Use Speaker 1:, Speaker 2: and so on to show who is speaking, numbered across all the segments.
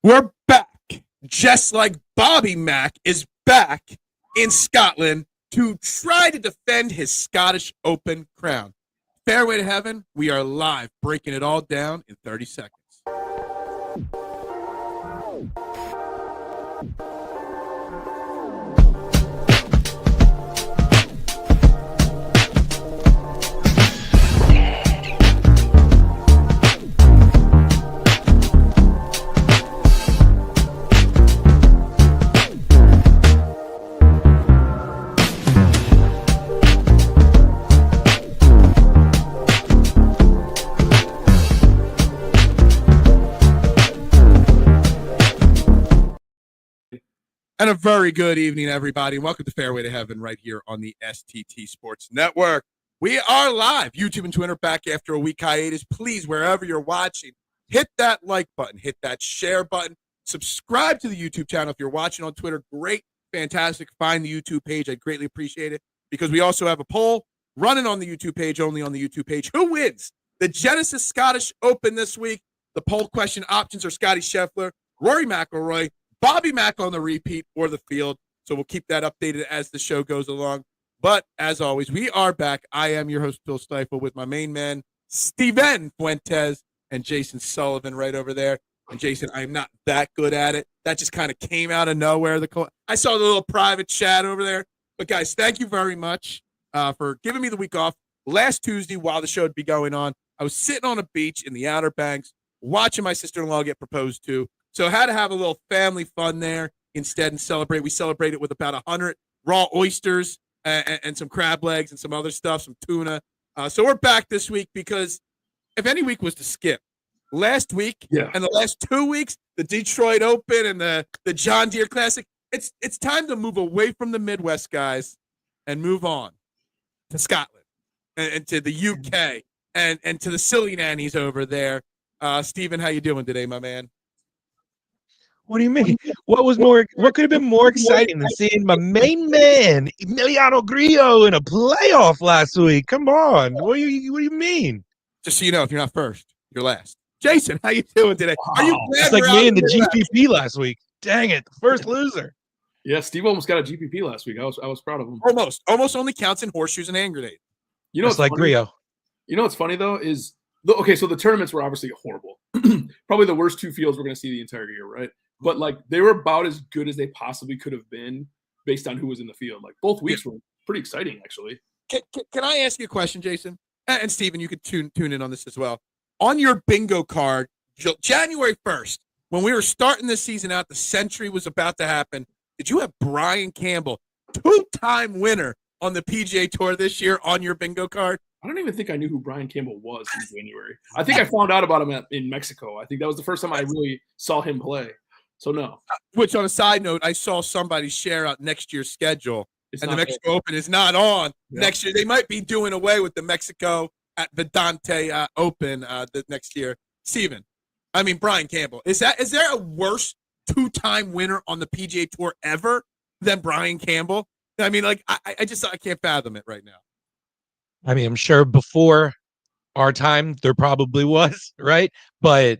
Speaker 1: We're back, just like Bobby Mack is back in Scotland to try to defend his Scottish Open crown. Fairway to Heaven, we are live, breaking it all down in 30 seconds. And a very good evening, everybody. Welcome to Fairway to Heaven right here on the STT Sports Network. We are live, YouTube and Twitter, back after a week hiatus. Please, wherever you're watching, hit that like button, hit that share button, subscribe to the YouTube channel. If you're watching on Twitter, great, fantastic. Find the YouTube page. I'd greatly appreciate it because we also have a poll running on the YouTube page, only on the YouTube page. Who wins the Genesis Scottish Open this week? The poll question options are Scottie Scheffler, Rory McIlroy, Bobby Mack on the repeat or the field. So we'll keep that updated as the show goes along. But as always, we are back. I am your host, Phil Stiefel, with my main man, Steven Fuentes, and Jason Sullivan right over there. And Jason, I'm not that good at it. That just kind of came out of nowhere. I saw the little private chat over there. But guys, thank you very much for giving me the week off. Last Tuesday, while the show would be going on, I was sitting on a beach in the Outer Banks watching my sister-in-law get proposed to. So I had to have a little family fun there instead and celebrate. We celebrated with about 100 raw oysters and some crab legs and some other stuff, some tuna. So we're back this week because if any week was to skip, last week and the last 2 weeks, the Detroit Open and the John Deere Classic, it's time to move away from the Midwest, guys, and move on to Scotland and to the UK and to the silly nannies over there. Steven, how you doing today, my man?
Speaker 2: What do you mean? What could have been more exciting than seeing my main man, Emiliano Grillo, in a playoff last week? Come on. What do you mean?
Speaker 1: Just so you know, if you're not first, you're last. Jason, how you doing today? Are you glad
Speaker 2: it's like me in the GPP last week. Dang it. First loser.
Speaker 3: Yeah, Steve almost got a GPP last week. I was proud of him.
Speaker 1: Almost only counts in horseshoes and hand grenades.
Speaker 3: You know,
Speaker 2: it's like Grillo.
Speaker 3: You know what's funny though is so the tournaments were obviously horrible. Probably the worst two fields we're going to see the entire year, right? But like they were about as good as they possibly could have been based on who was in the field. Like both weeks were pretty exciting, actually.
Speaker 1: Can I ask you a question, Jason? And Steven, you could tune in on this as well. On your bingo card, January 1st, when we were starting this season out, the century was about to happen. Did you have Brian Campbell, two-time winner on the PGA Tour this year, on your bingo card?
Speaker 3: I don't even think I knew who Brian Campbell was in January. I think I found out about him in Mexico. I think that was the first time I really saw him play. So no.
Speaker 1: Which, on a side note, I saw somebody share out next year's schedule, and the Mexico Open is not on next year. They might be doing away with the Mexico at Vedante Open the next year. Steven, I mean Brian Campbell. Is there a worse two-time winner on the PGA Tour ever than Brian Campbell? I mean, like I can't fathom it right now.
Speaker 2: I mean, I'm sure before our time there probably was, right? But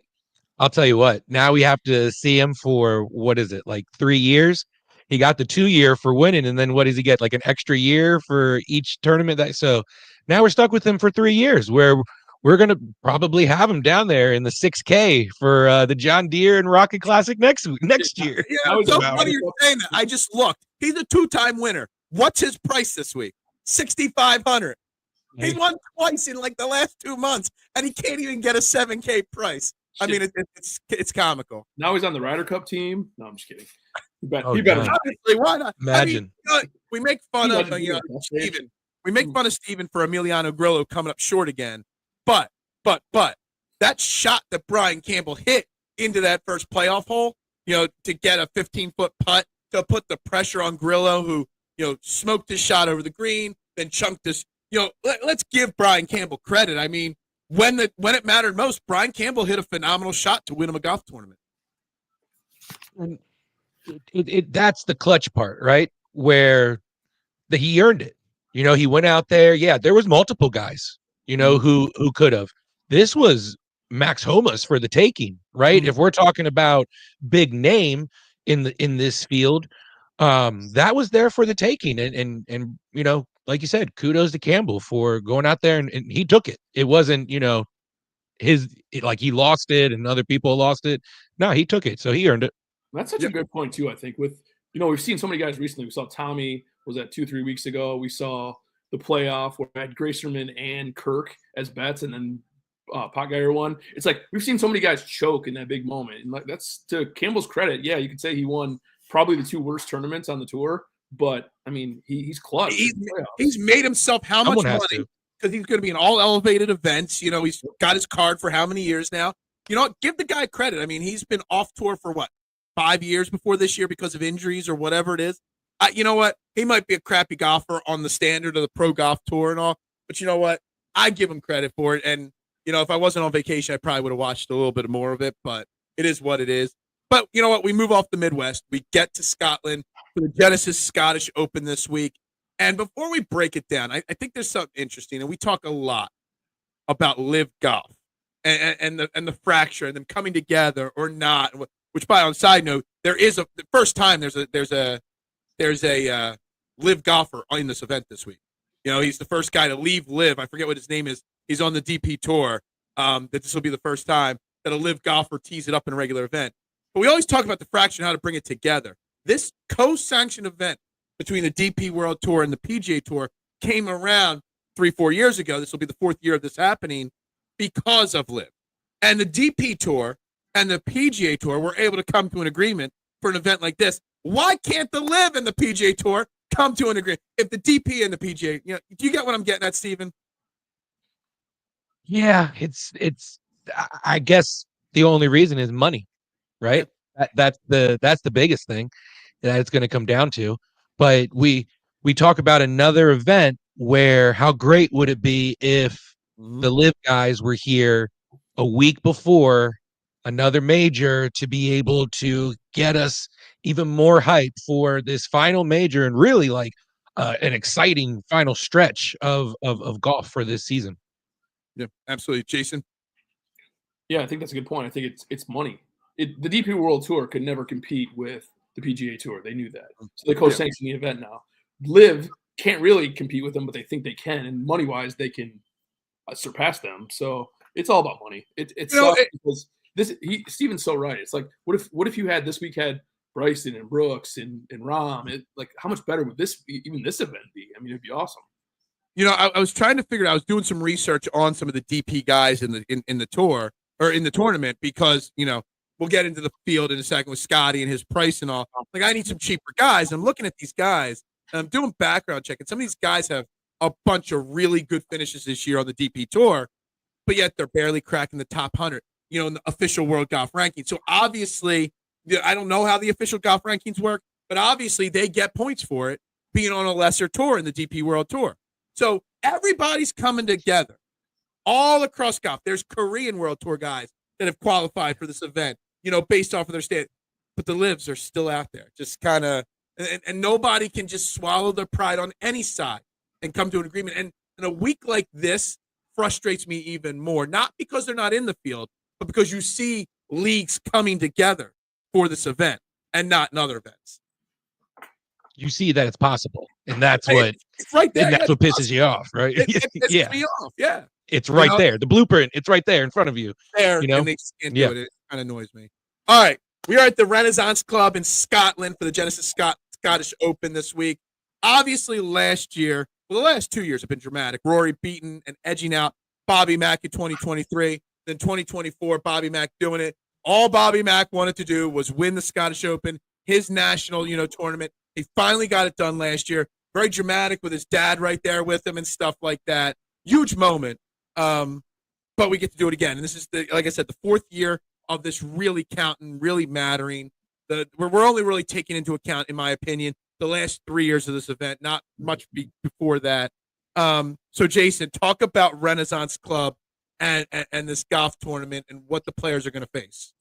Speaker 2: I'll tell you what, now we have to see him for, what is it, like 3 years? He got the 2 year for winning, and then what does he get? Like an extra year for each tournament? So now we're stuck with him for 3 years, where we're going to probably have him down there in the 6K for the John Deere and Rocket Classic next year.
Speaker 1: Yeah, so funny you're saying that. I just looked. He's a two-time winner. What's his price this week? $6,500. He won twice in like the last 2 months, and he can't even get a 7K price. I mean, it's comical.
Speaker 3: Now he's on the Ryder Cup team. No, I'm just kidding. He better.
Speaker 1: Obviously, why not?
Speaker 2: Imagine.
Speaker 1: I mean, we make fun of Steven. We make fun of Steven for Emiliano Grillo coming up short again. But that shot that Brian Campbell hit into that first playoff hole, to get a 15-foot putt to put the pressure on Grillo, who smoked his shot over the green, then chunked his. Let's give Brian Campbell credit. I mean, when it mattered most, Brian Campbell hit a phenomenal shot to win him a golf tournament.
Speaker 2: And that's the clutch part, right? Where he earned it. He went out there. Yeah, there was multiple guys, who could have. This was Max Homa's for the taking, right? If we're talking about big name in this field, that was there for the taking. And you know, like you said, kudos to Campbell for going out there and he took it. It wasn't, you know, like he lost it and other people lost it. No, he took it, so he earned it.
Speaker 3: That's such a good point too. I think with, you know, we've seen so many guys recently. We saw Tommy, was that 2-3 weeks ago? We saw the playoff where I had Gracerman and Kirk as bets, and then Potgeier won. It's like we've seen so many guys choke in that big moment, and like that's to Campbell's credit. Yeah, you could say he won probably the 2 worst tournaments on the tour, but I mean he's clutch.
Speaker 1: He's made himself how much money because he's going to be in all elevated events. You know, he's got his card for how many years now. You know what? Give the guy credit. I mean, he's been off tour for what, 5 years before this year because of injuries or whatever it is. You know what? He might be a crappy golfer on the standard of the pro golf tour and all, but you know what? I give him credit for it. And, you know, if I wasn't on vacation, I probably would have watched a little bit more of it, but it is what it is. But you know what? We move off the Midwest. We get to Scotland for the Genesis Scottish Open this week. And before we break it down, I think there's something interesting. And we talk a lot about LIV Golf and the fracture and them coming together or not. Which, by on side note, there is the first time there's a LIV golfer in this event this week. You know, he's the first guy to leave LIV. I forget what his name is. He's on the DP Tour. That this will be the first time that a LIV golfer tees it up in a regular event. But we always talk about the fracture and how to bring it together. This co-sanctioned event between the DP World Tour and the PGA Tour came around 3-4 years ago. This will be the 4th year of this happening because of LIV. And the DP Tour and the PGA Tour were able to come to an agreement for an event like this. Why can't the LIV and the PGA Tour come to an agreement? If the DP and the PGA, you know, do you get what I'm getting at, Steven?
Speaker 2: Yeah, it's. I guess the only reason is money, right? That's the biggest thing that it's going to come down to. But we talk about another event where how great would it be if the LIV guys were here a week before another major to be able to get us even more hype for this final major and really like an exciting final stretch of golf for this season.
Speaker 1: Yeah, absolutely. Jason?
Speaker 3: Yeah, I think that's a good point. I think it's money. The DP World Tour could never compete with the PGA Tour. They knew that. So they co-sanction the event now. LIV can't really compete with them, but they think they can. And money-wise, they can surpass them. So it's all about money. It's because Steven's so right. It's like, what if you had this week had Bryson and Brooks and Rahm? Like, how much better would this event be? I mean, it'd be awesome.
Speaker 1: You know, I was trying to figure out. I was doing some research on some of the DP guys in the tour or in the tournament because, you know, we'll get into the field in a second with Scottie and his price and all. Like, I need some cheaper guys. I'm looking at these guys and I'm doing background checking. Some of these guys have a bunch of really good finishes this year on the DP Tour, but yet they're barely cracking the top 100, you know, in the official World Golf Ranking. So obviously, I don't know how the official golf rankings work, but obviously they get points for it being on a lesser tour in the DP World Tour. So everybody's coming together all across golf. There's Korean World Tour guys that have qualified for this event, you know, based off of their state. But the LIVs are still out there, just kind of, and nobody can just swallow their pride on any side and come to an agreement. And a week like this frustrates me even more, not because they're not in the field, but because you see leagues coming together for this event and not in other events.
Speaker 2: You see that it's possible, and that's what
Speaker 1: it's right there.
Speaker 2: And that's what pisses you off, right?
Speaker 1: It pisses me off. Yeah,
Speaker 2: it's right there. The blueprint, it's right there in front of you.
Speaker 1: There,
Speaker 2: you know,
Speaker 1: and they can't do it. It kind of annoys me. All right, we are at the Renaissance Club in Scotland for the Genesis Scottish Open this week. Obviously, last year, well, the last 2 years have been dramatic. Rory beating and edging out Bobby Mack in 2023. Then 2024, Bobby Mack doing it. All Bobby Mack wanted to do was win the Scottish Open, his national, you know, tournament. He finally got it done last year. Very dramatic with his dad right there with him and stuff like that. Huge moment. But we get to do it again. And this is, like I said, the 4th year of this really counting, really mattering. We're only really taking into account, in my opinion, the last 3 years of this event, not much before that. So, Jason, talk about Renaissance Club and this golf tournament and what the players are going to face.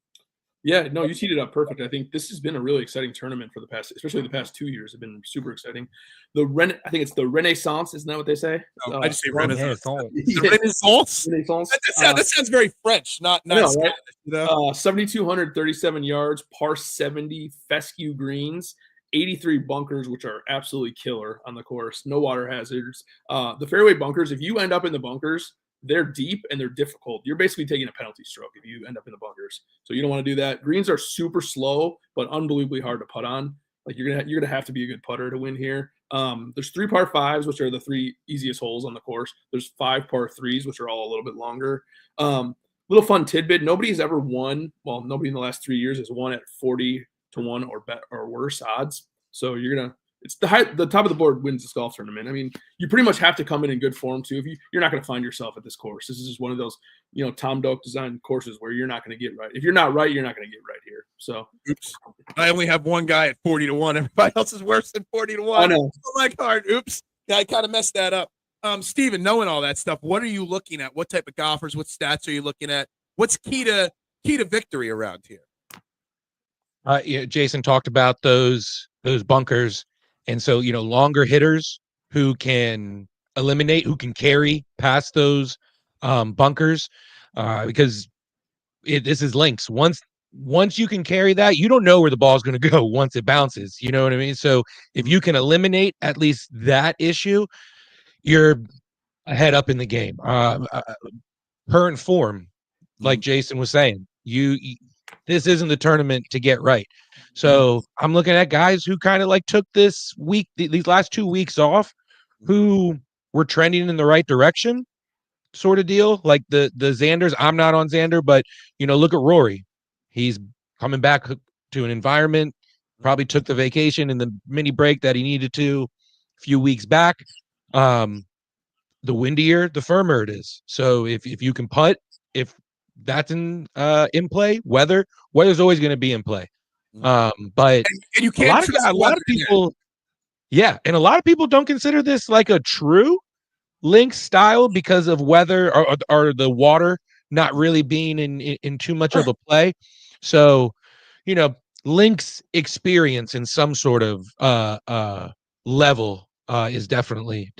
Speaker 3: Yeah, no, you teed it up perfect. I think this has been a really exciting tournament for the past, especially the past 2 years, have been super exciting. I think it's the Renaissance, isn't that what they say?
Speaker 1: No, I just say
Speaker 3: Well,
Speaker 1: Renaissance.
Speaker 3: yeah,
Speaker 1: The Renaissance.
Speaker 3: Renaissance.
Speaker 1: That sounds very French, not
Speaker 3: I know,
Speaker 1: Spanish.
Speaker 3: right?
Speaker 1: You know?
Speaker 3: 7,237 yards, par 70, fescue greens, 83 bunkers, which are absolutely killer on the course. No water hazards. The fairway bunkers, if you end up in the bunkers, they're deep and they're difficult. You're basically taking a penalty stroke if you end up in the bunkers. So you don't want to do that. Greens are super slow, but unbelievably hard to putt on. Like you're gonna have to be a good putter to win here. There's 3 par 5s, which are the 3 easiest holes on the course. There's 5 par 3s, which are all a little bit longer. Little fun tidbit: nobody's ever won. Well, nobody in the last 3 years has won at 40-1 or worse odds. So it's the top of the board wins this golf tournament. I mean, you pretty much have to come in good form too. If you're not going to find yourself at this course. This is just one of those, Tom Doak designed courses where you're not going to get right. If you're not right, you're not going to get right here. So,
Speaker 1: oops, I only have one guy at 40-1. Everybody else is worse than 40-1.
Speaker 3: I know.
Speaker 1: Oh my God! Oops, yeah, I kind of messed that up. Steven, knowing all that stuff, what are you looking at? What type of golfers? What stats are you looking at? What's key to victory around here?
Speaker 2: Yeah, Jason talked about those bunkers, and so longer hitters who can who can carry past those bunkers, because this is links. Once you can carry that, you don't know where the ball's going to go once it bounces. You know what I mean? So if you can eliminate at least that issue, you're ahead up in the game. Current form, like Jason was saying, this isn't the tournament to get right. So I'm looking at guys who kind of like took this week, these last 2 weeks off, who were trending in the right direction, sort of deal. Like the Xanders. I'm not on Xander, but look at Rory. He's coming back to an environment. Probably took the vacation and the mini break that he needed to a few weeks back. The windier, the firmer it is. So if you can putt, if that's in play, weather's always going to be in play. But
Speaker 1: and you can't
Speaker 2: a lot of people, yeah, and a lot of people don't consider this like a true link style because of weather or the water not really being in too much of a play. So, links experience in some sort of level is definitely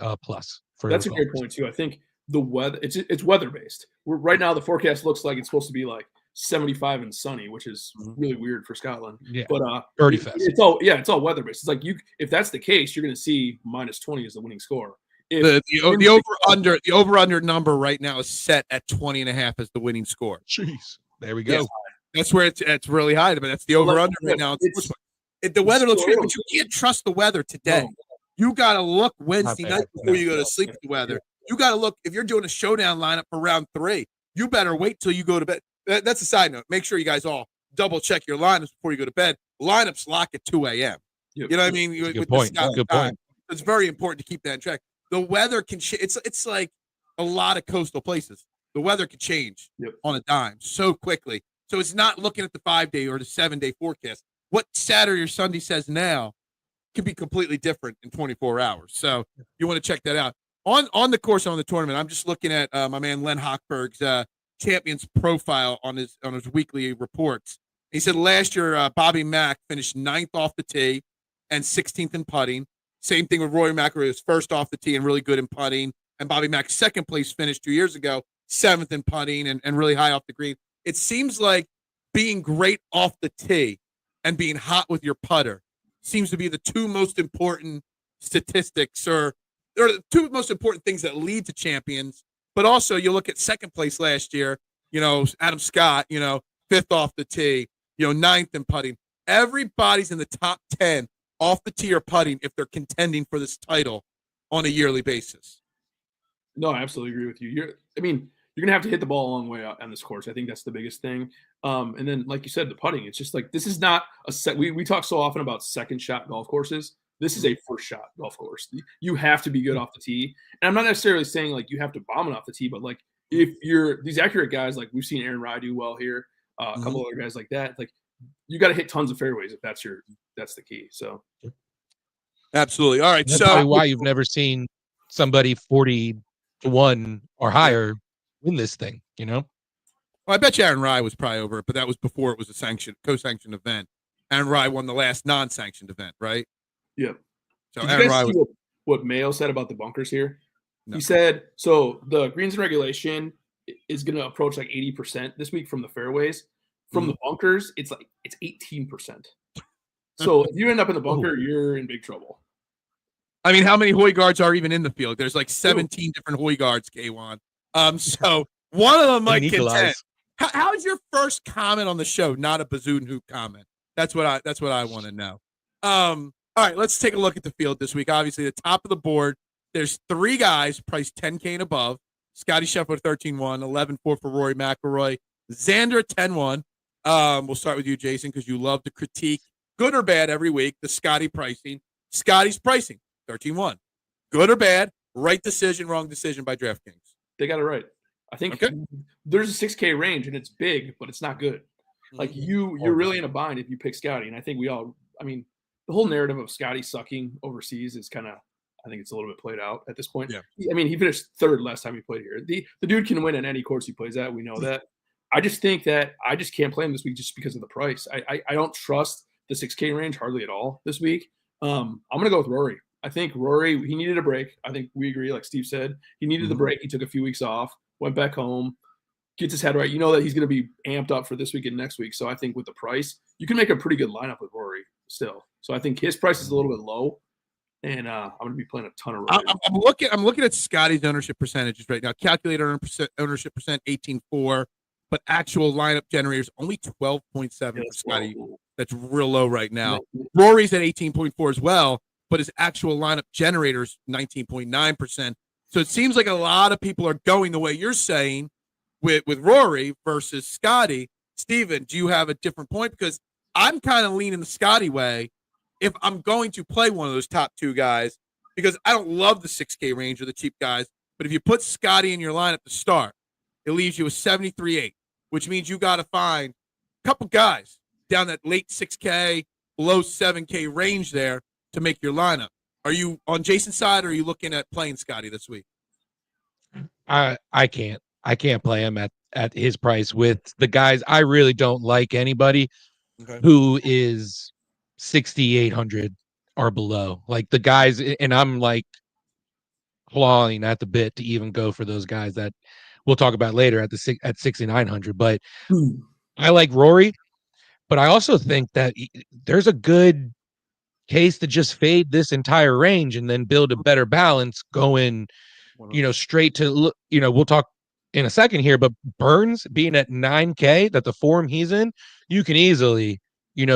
Speaker 2: a plus.
Speaker 3: That's a great point too. I think the weather, it's weather based. Right now the forecast looks like it's supposed to be like 75 and sunny, which is really weird for Scotland.
Speaker 2: Yeah,
Speaker 3: but
Speaker 2: birdie fest.
Speaker 3: It's all weather based. It's like if that's the case, you're going to see -20 as the winning score.
Speaker 1: The over under number right now is set at 20.5 as the winning score.
Speaker 2: Jeez, there we go.
Speaker 1: Yeah. That's where it's really high, but that's the over under right now. The weather looks great, but you can't trust the weather today. You got to look Wednesday night before you go to sleep at the weather. You got to look if you're doing a showdown lineup for round 3. You better wait till you go to bed. That's a side note. Make sure you guys all double check your lineups before you go to bed. Lineups lock at 2 a.m. You know what I mean?
Speaker 2: Good point. Good point.
Speaker 1: It's very important to keep that in track. The weather can it's like a lot of coastal places. The weather can change on a dime so quickly. So it's not looking at the 5-day or the 7-day forecast. What Saturday or Sunday says now can be completely different in 24 hours. So you want to check that out. On the course on the tournament, I'm just looking at my man Len Hochberg's champions profile on his weekly reports. He said last year Bobby Mack finished 9th off the tee and 16th in putting. Same thing with Rory McIlroy, was first off the tee and really good in putting. And Bobby Mack's second place finish 2 years ago, 7th in putting and really high off the green. It seems like being great off the tee and being hot with your putter seems to be the 2 most important statistics or the 2 most important things that lead to champions. But also you look at second place last year, Adam Scott, 5th off the tee, 9th in putting. Everybody's in the top 10 off the tee or putting if they're contending for this title on a yearly basis.
Speaker 3: No, I absolutely agree with you. You're going to have to hit the ball a long way on this course. I think that's the biggest thing. And then, like you said, the putting, it's just like, this is not a set. We talk so often about second shot golf courses. This is a first shot golf course. You have to be good off the tee. And I'm not necessarily saying like you have to bomb it off the tee, but like if you're these accurate guys, like we've seen Aaron Rye do well here, a couple other guys like that, like you got to hit tons of fairways if that's the key. So
Speaker 1: absolutely. All right.
Speaker 2: That's
Speaker 1: so
Speaker 2: probably why you've never seen somebody 40-1 or higher win this thing,
Speaker 1: Well, I bet you Aaron Rye was probably over it, but that was before it was a co-sanctioned event. Aaron Rye won the last non-sanctioned event, right?
Speaker 3: Yeah.
Speaker 1: So
Speaker 3: Did
Speaker 1: Aaron
Speaker 3: you guys
Speaker 1: Rye
Speaker 3: see
Speaker 1: was
Speaker 3: what Mayo said about the bunkers here?
Speaker 1: no.
Speaker 3: He said, so the greens and regulation is going to approach like 80% this week from the fairways. From the bunkers, it's 18%. So if you end up in the bunker, you're in big trouble.
Speaker 1: I mean, how many Hoy guards are even in the field? There's like 17 different Hoy guards, K1. So one of them might contend. How's your first comment on the show? Not a Bazoo Hoop comment. That's what I want to know. All right, let's take a look at the field this week. Obviously, the top of the board, there's 3 guys priced 10K and above. Scottie Scheffler 13-1, 11-4 for Rory McIlroy, Xander 10-1. We'll start with you, Jason, because you love to critique, good or bad, every week, the Scottie pricing. Scottie's pricing, 13-1. Good or bad, right decision, wrong decision by DraftKings.
Speaker 3: They got it right. I think there's a 6K range, and it's big, but it's not good. Like you're really in a bind if you pick Scottie. And I think the whole narrative of Scottie sucking overseas is kind of, I think it's a little bit played out at this point.
Speaker 1: Yeah.
Speaker 3: He finished 3rd last time he played here. The dude can win at any course he plays at. We know that. I just think that I just can't play him this week just because of the price. I don't trust the 6K range hardly at all this week. I'm going to go with Rory. I think Rory, he needed a break. I think we agree, like Steve said. He needed the break. He took a few weeks off, went back home, gets his head right. You know that he's going to be amped up for this week and next week. So I think with the price, you can make a pretty good lineup with Rory still. So I think his price is a little bit low, and I'm going to be playing a ton of Rory.
Speaker 1: I'm looking at Scottie's ownership percentages right now. Calculated ownership percent 18.4, but actual lineup generators only 12.7 for Scottie. That's real low right now. Rory's at 18.4 as well, but his actual lineup generators 19.9%. So it seems like a lot of people are going the way you're saying with Rory versus Scottie. Steven, do you have a different point? Because I'm kind of leaning the Scottie way if I'm going to play one of those top 2 guys, because I don't love the 6K range or the cheap guys. But if you put Scottie in your lineup to start, it leaves you with 73.8, which means you got to find a couple guys down that late 6K, below 7K range there to make your lineup. Are you on Jason's side, or are you looking at playing Scottie this week?
Speaker 2: I can't play him at his price with the guys. I really don't like anybody who is 6,800 or below. Like the guys, and I'm like clawing at the bit to even go for those guys that we'll talk about later at 6,900. But I like Rory, but I also think that there's a good case to just fade this entire range and then build a better balance going, straight to, we'll talk in a second here, but Burns being at 9K, that the form he's in, you can easily,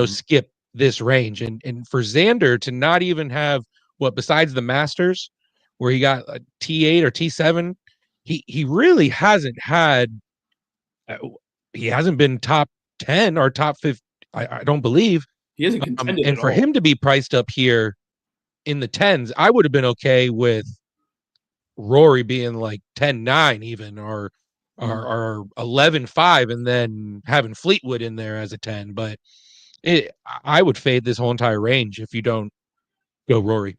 Speaker 2: skip this range. And for Xander to not even have besides the Masters where he got a T8 or T7, he really hasn't had, he hasn't been top 10 or top 50. I don't believe.
Speaker 3: He hasn't contended
Speaker 2: and for him to be priced up here in the 10s, I would have been okay with Rory being like 10-9 even, or 11-5, and then having Fleetwood in there as a 10. But I would fade this whole entire range if you don't go Rory.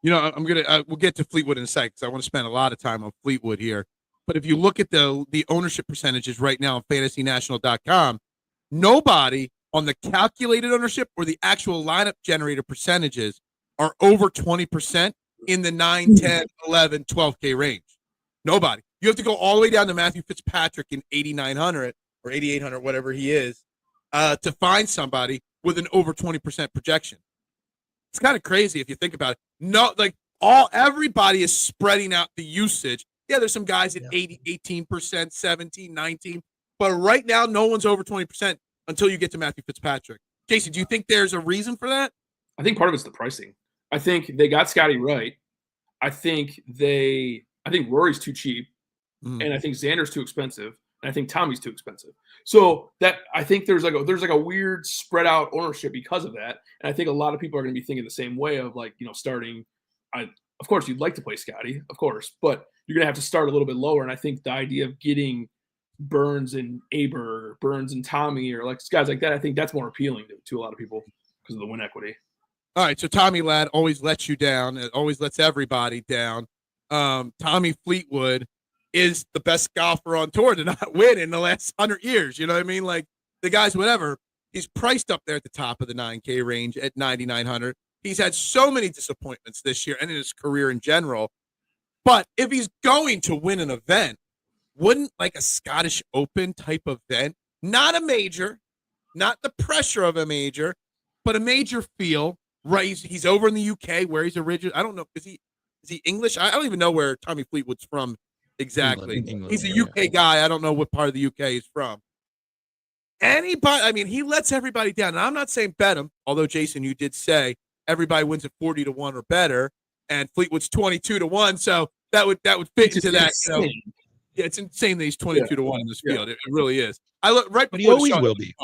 Speaker 1: We'll get to Fleetwood in a second because I want to spend a lot of time on Fleetwood here. But if you look at the ownership percentages right now on fantasynational.com, nobody on the calculated ownership or the actual lineup generator percentages are over 20% in the 9, 10, 11, 12K range. Nobody. You have to go all the way down to Matthew Fitzpatrick in 8,900 or 8,800, whatever he is, to find somebody with an over 20% projection. It's kind of crazy if you think about it. No, like everybody is spreading out the usage. Yeah, there's some guys at 18%, 17, 19, but right now no one's over 20% until you get to Matthew Fitzpatrick. Jason, do you think there's a reason for that?
Speaker 3: I think part of it's the pricing. I think they got Scottie right. I think Rory's too cheap, and I think Xander's too expensive, and I think Tommy's too expensive. So that I think there's like a weird spread out ownership because of that, and I think a lot of people are going to be thinking the same way of starting. Of course, you'd like to play Scottie, of course, but you're going to have to start a little bit lower. And I think the idea of getting Burns and Aber, Burns and Tommy, or like guys like that, I think that's more appealing to a lot of people because of the win equity.
Speaker 1: All right, so Tommy Ladd always lets you down. It always lets everybody down. Tommy Fleetwood, is the best golfer on tour to not win in the last 100 years. You know what I mean? Like the guy's whatever. He's priced up there at the top of the 9K range at 9,900. He's had so many disappointments this year and in his career in general. But if he's going to win an event, wouldn't like a Scottish Open type event, not a major, not the pressure of a major, but a major feel, right? He's over in the UK where he's originally. I don't know. Is he English? I don't even know where Tommy Fleetwood's from exactly.
Speaker 2: England,
Speaker 1: he's a UK guy. I don't know what part of the UK he's from. Anybody, I mean, he lets everybody down. And I'm not saying bet him, although Jason, you did say everybody wins at 40-1 or better, and Fleetwood's 22-1. So that would fit into that. You know, yeah, it's insane that he's 22-1 in this field. It really is. I look right,
Speaker 2: but he always will be.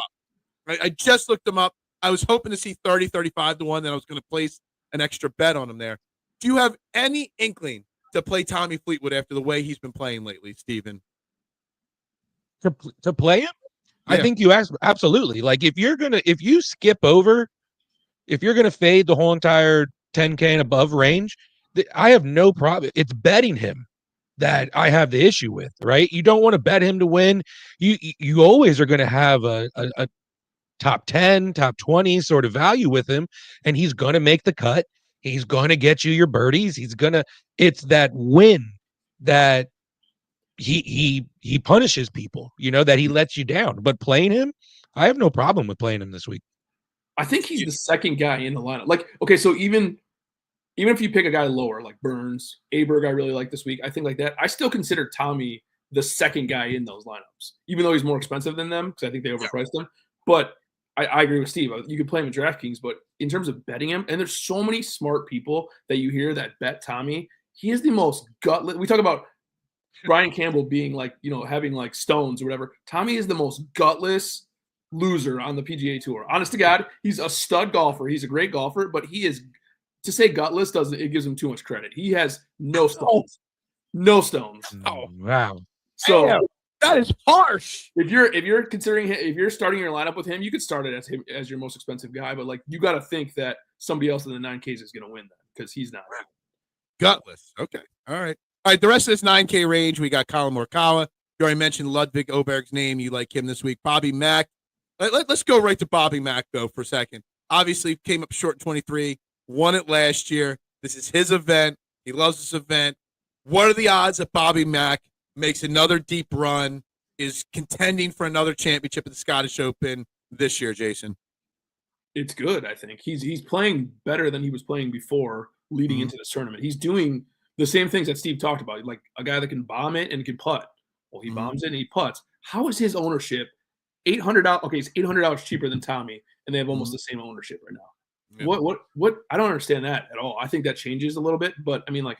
Speaker 1: Right, I just looked him up. I was hoping to see 30-35-1. Then I was going to place an extra bet on him there. Do you have any inkling to play Tommy Fleetwood after the way he's been playing lately, Steven?
Speaker 2: To play him?
Speaker 1: Yeah.
Speaker 2: I think you absolutely. Like if you're gonna fade the whole entire 10K and above range, I have no problem. It's betting him that I have the issue with, right? You don't want to bet him to win. You always are going to have a top 10, top 20 sort of value with him, and he's going to make the cut. He's going to get you your birdies. It's that win that he punishes people, you know, that he lets you down. But playing him, I have no problem with playing him this week.
Speaker 3: I think he's the second guy in the lineup. Like, okay, so even if you pick a guy lower, like Burns, Aberg, I really like this week. I think like that. I still consider Tommy the second guy in those lineups, even though he's more expensive than them because I think they overpriced him. But I agree with Steve. You could play him in DraftKings, but in terms of betting him, and there's so many smart people that you hear that bet Tommy. He is the most gutless. We talk about Brian Campbell being like, you know, having like stones or whatever. Tommy is the most gutless loser on the PGA Tour. Honest to God, he's a stud golfer. He's a great golfer, but he is, to say gutless it gives him too much credit. He has no stones. No stones.
Speaker 2: Oh, wow.
Speaker 3: So
Speaker 1: damn, that is harsh.
Speaker 3: If you're considering if you're starting your lineup with him, you could start it as him as your most expensive guy, but like you got to think that somebody else in the 9Ks is going to win that because he's not.
Speaker 1: Gutless. Okay. All right. The rest of this 9K range, we got Colin Morikawa. You already mentioned Ludwig Oberg's name. You like him this week. Bobby Mack. Let's go right to Bobby Mack, though, for a second. Obviously, came up short in 23, won it last year. This is his event. He loves this event. What are the odds that Bobby Mack makes another deep run, is contending for another championship at the Scottish Open this year, Jason?
Speaker 3: It's good, I think. He's playing better than he was playing before leading into this tournament. He's doing the same things that Steve talked about, like a guy that can bomb it and can putt. Well, he bombs it and he putts. How is his ownership $800? Okay, it's $800 cheaper than Tommy, and they have almost the same ownership right now. Yeah. What? I don't understand that at all. I think that changes a little bit, but I mean, like,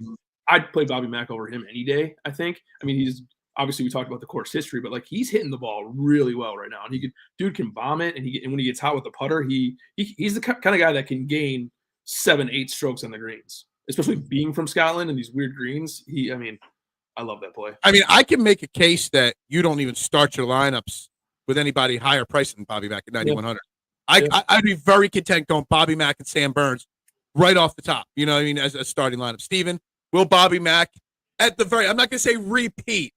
Speaker 3: I'd play Bobby Mack over him any day, I think. I mean, he's obviously, we talked about the course history, but like he's hitting the ball really well right now, and dude can bomb it, and when he gets hot with the putter, he's the kind of guy that can gain 7-8 strokes on the greens, especially being from Scotland and these weird greens. I love that play.
Speaker 1: I mean, I can make a case that you don't even start your lineups with anybody higher priced than Bobby Mack at 9,100. Yeah. I'd be very content going Bobby Mack and Sam Burns right off the top. You know what I mean? As a starting lineup. Steven, will Bobby Mack at the very, I'm not going to say repeat,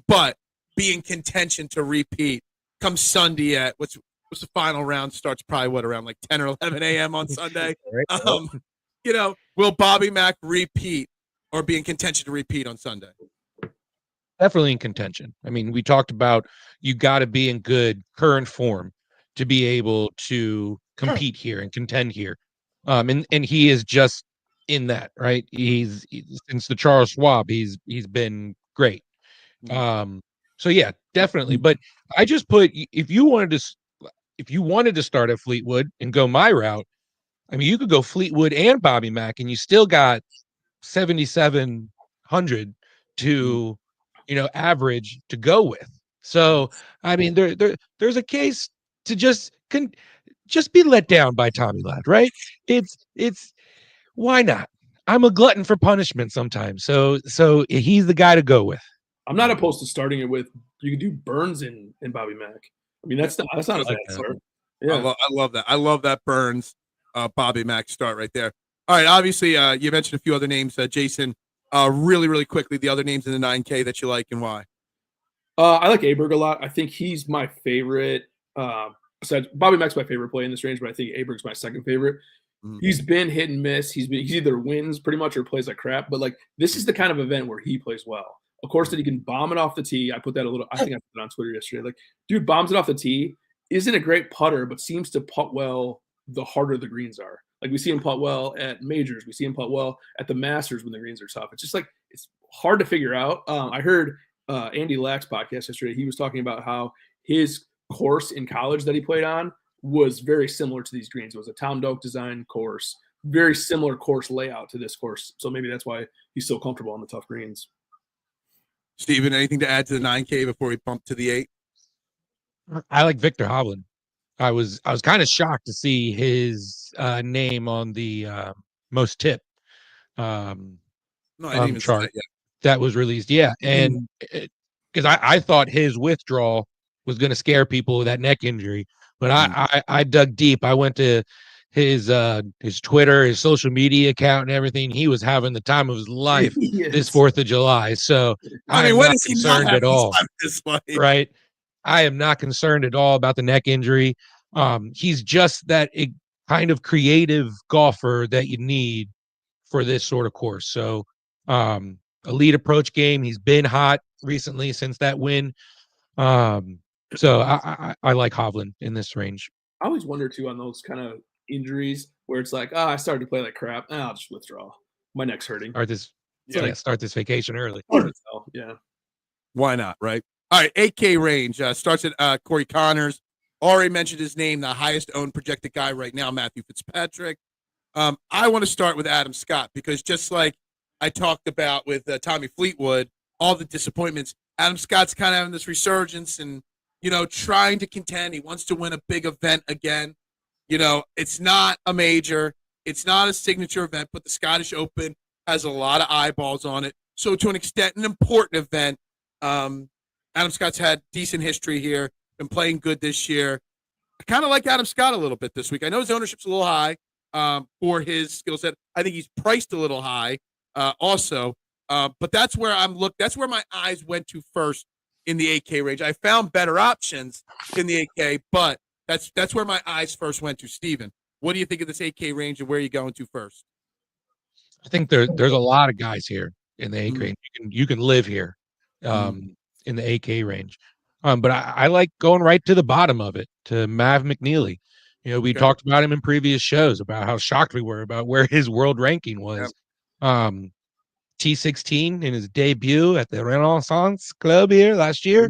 Speaker 1: but be in contention to repeat come Sunday at what's the final round starts probably around like 10 or 11 a.m. on Sunday. You know, will Bobby Mack repeat or be in contention to repeat on Sunday?
Speaker 2: Definitely in contention. I mean, we talked about you got to be in good current form to be able to compete here and contend here. And he is just in that, right? He's since the Charles Schwab, he's been great. So yeah, definitely. But I just put, if you wanted to start at Fleetwood and go my route, I mean, you could go Fleetwood and Bobby Mack, and you still got 7,700 to, you know, average to go with. So I mean, there's a case to just be let down by Tommy Ladd, right? It's why not? I'm a glutton for punishment sometimes, so he's the guy to go with.
Speaker 3: I'm not opposed to starting it with, you can do Burns and Bobby Mack. I mean, that's not a bad start. Yeah,
Speaker 1: I love that. I love that Burns Bobby Mack start right there. All right, obviously you mentioned a few other names, Jason. Really, really quickly, the other names in the 9K that you like and why?
Speaker 3: I like Aberg a lot. I think he's my favorite. Besides Bobby Mack's my favorite play in this range, but I think Aberg's my second favorite.
Speaker 1: Mhm.
Speaker 3: He's been hit and miss. He either wins pretty much or plays like crap. But like this is the kind of event where he plays well. Of course, that he can bomb it off the tee. I think I put it on Twitter yesterday. Like, dude bombs it off the tee. Isn't a great putter, but seems to putt well the harder the greens are. Like we see him putt well at majors. We see him putt well at the Masters when the greens are tough. It's just like it's hard to figure out. I heard Andy Lack's podcast yesterday. He was talking about how his course in college that he played on was very similar to these greens. It was a Tom Doak design course, very similar course layout to this course. So maybe that's why he's so comfortable on the tough greens.
Speaker 1: Steven, anything to add to the 9K before we bump to the 8?
Speaker 2: I like Victor Hovland. I was kind of shocked to see his name on the most tip
Speaker 1: No, I didn't even see
Speaker 2: chart
Speaker 1: that yet.
Speaker 2: that was released. Yeah, and because I thought his withdrawal was going to scare people with that neck injury, but I dug deep. I went to his Twitter, his social media account, and everything. He was having the time of his life this 4th of July. So
Speaker 1: I mean, when is he not
Speaker 2: at all? Right. I am not concerned at all about the neck injury. He's just that kind of creative golfer that you need for this sort of course. So elite approach game. He's been hot recently since that win. So I like Hovland in this range.
Speaker 3: I always wonder too on those kind of injuries where it's like, I started to play like crap. I'll just withdraw. My neck's hurting.
Speaker 2: Start this vacation early.
Speaker 3: Yeah.
Speaker 1: Why not, right? All right, 8K range starts at Corey Connors. Already mentioned his name, the highest owned projected guy right now, Matthew Fitzpatrick. I want to start with Adam Scott because just like I talked about with Tommy Fleetwood, all the disappointments, Adam Scott's kind of having this resurgence and, trying to contend. He wants to win a big event again. It's not a major. It's not a signature event, but the Scottish Open has a lot of eyeballs on it. So to an extent, an important event. Adam Scott's had decent history here, been playing good this year. I kind of like Adam Scott a little bit this week. I know his ownership's a little high for his skill set. I think he's priced a little high also. But that's where that's where my eyes went to first in the 8K range. I found better options in the 8K, but that's where my eyes first went to. Steven, what do you think of this 8K range and where are you going to first?
Speaker 2: I think there's a lot of guys here in the 8K range. You can live here. In the 8K range. But I like going right to the bottom of it, to Mav McNeely. We talked about him in previous shows about how shocked we were about where his world ranking was. T16 in his debut at the Renaissance Club here last year.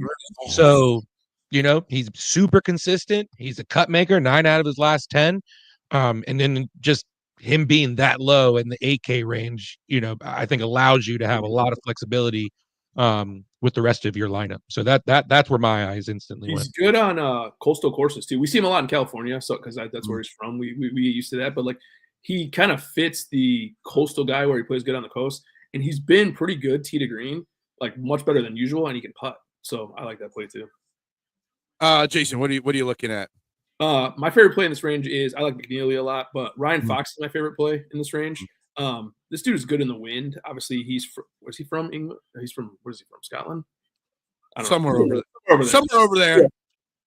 Speaker 2: So, he's super consistent. He's a cut maker, 9 out of his last 10. And then just him being that low in the 8K range, I think allows you to have a lot of flexibility with the rest of your lineup. So that's where my eyes instantly went.
Speaker 3: He's good on coastal courses too. We see him a lot in California, so because that's where he's from. We get used to that, but like he kind of fits the coastal guy where he plays good on the coast, and he's been pretty good tee to green, like much better than usual, and he can putt. So I like that play too.
Speaker 1: Jason, what are you looking at?
Speaker 3: My favorite play in this range is I like McNeely a lot, but Ryan Fox is my favorite play in this range. This dude is good in the wind. Obviously, where's he from? England? Where's he from? Scotland?
Speaker 1: Somewhere over there.
Speaker 3: Yeah.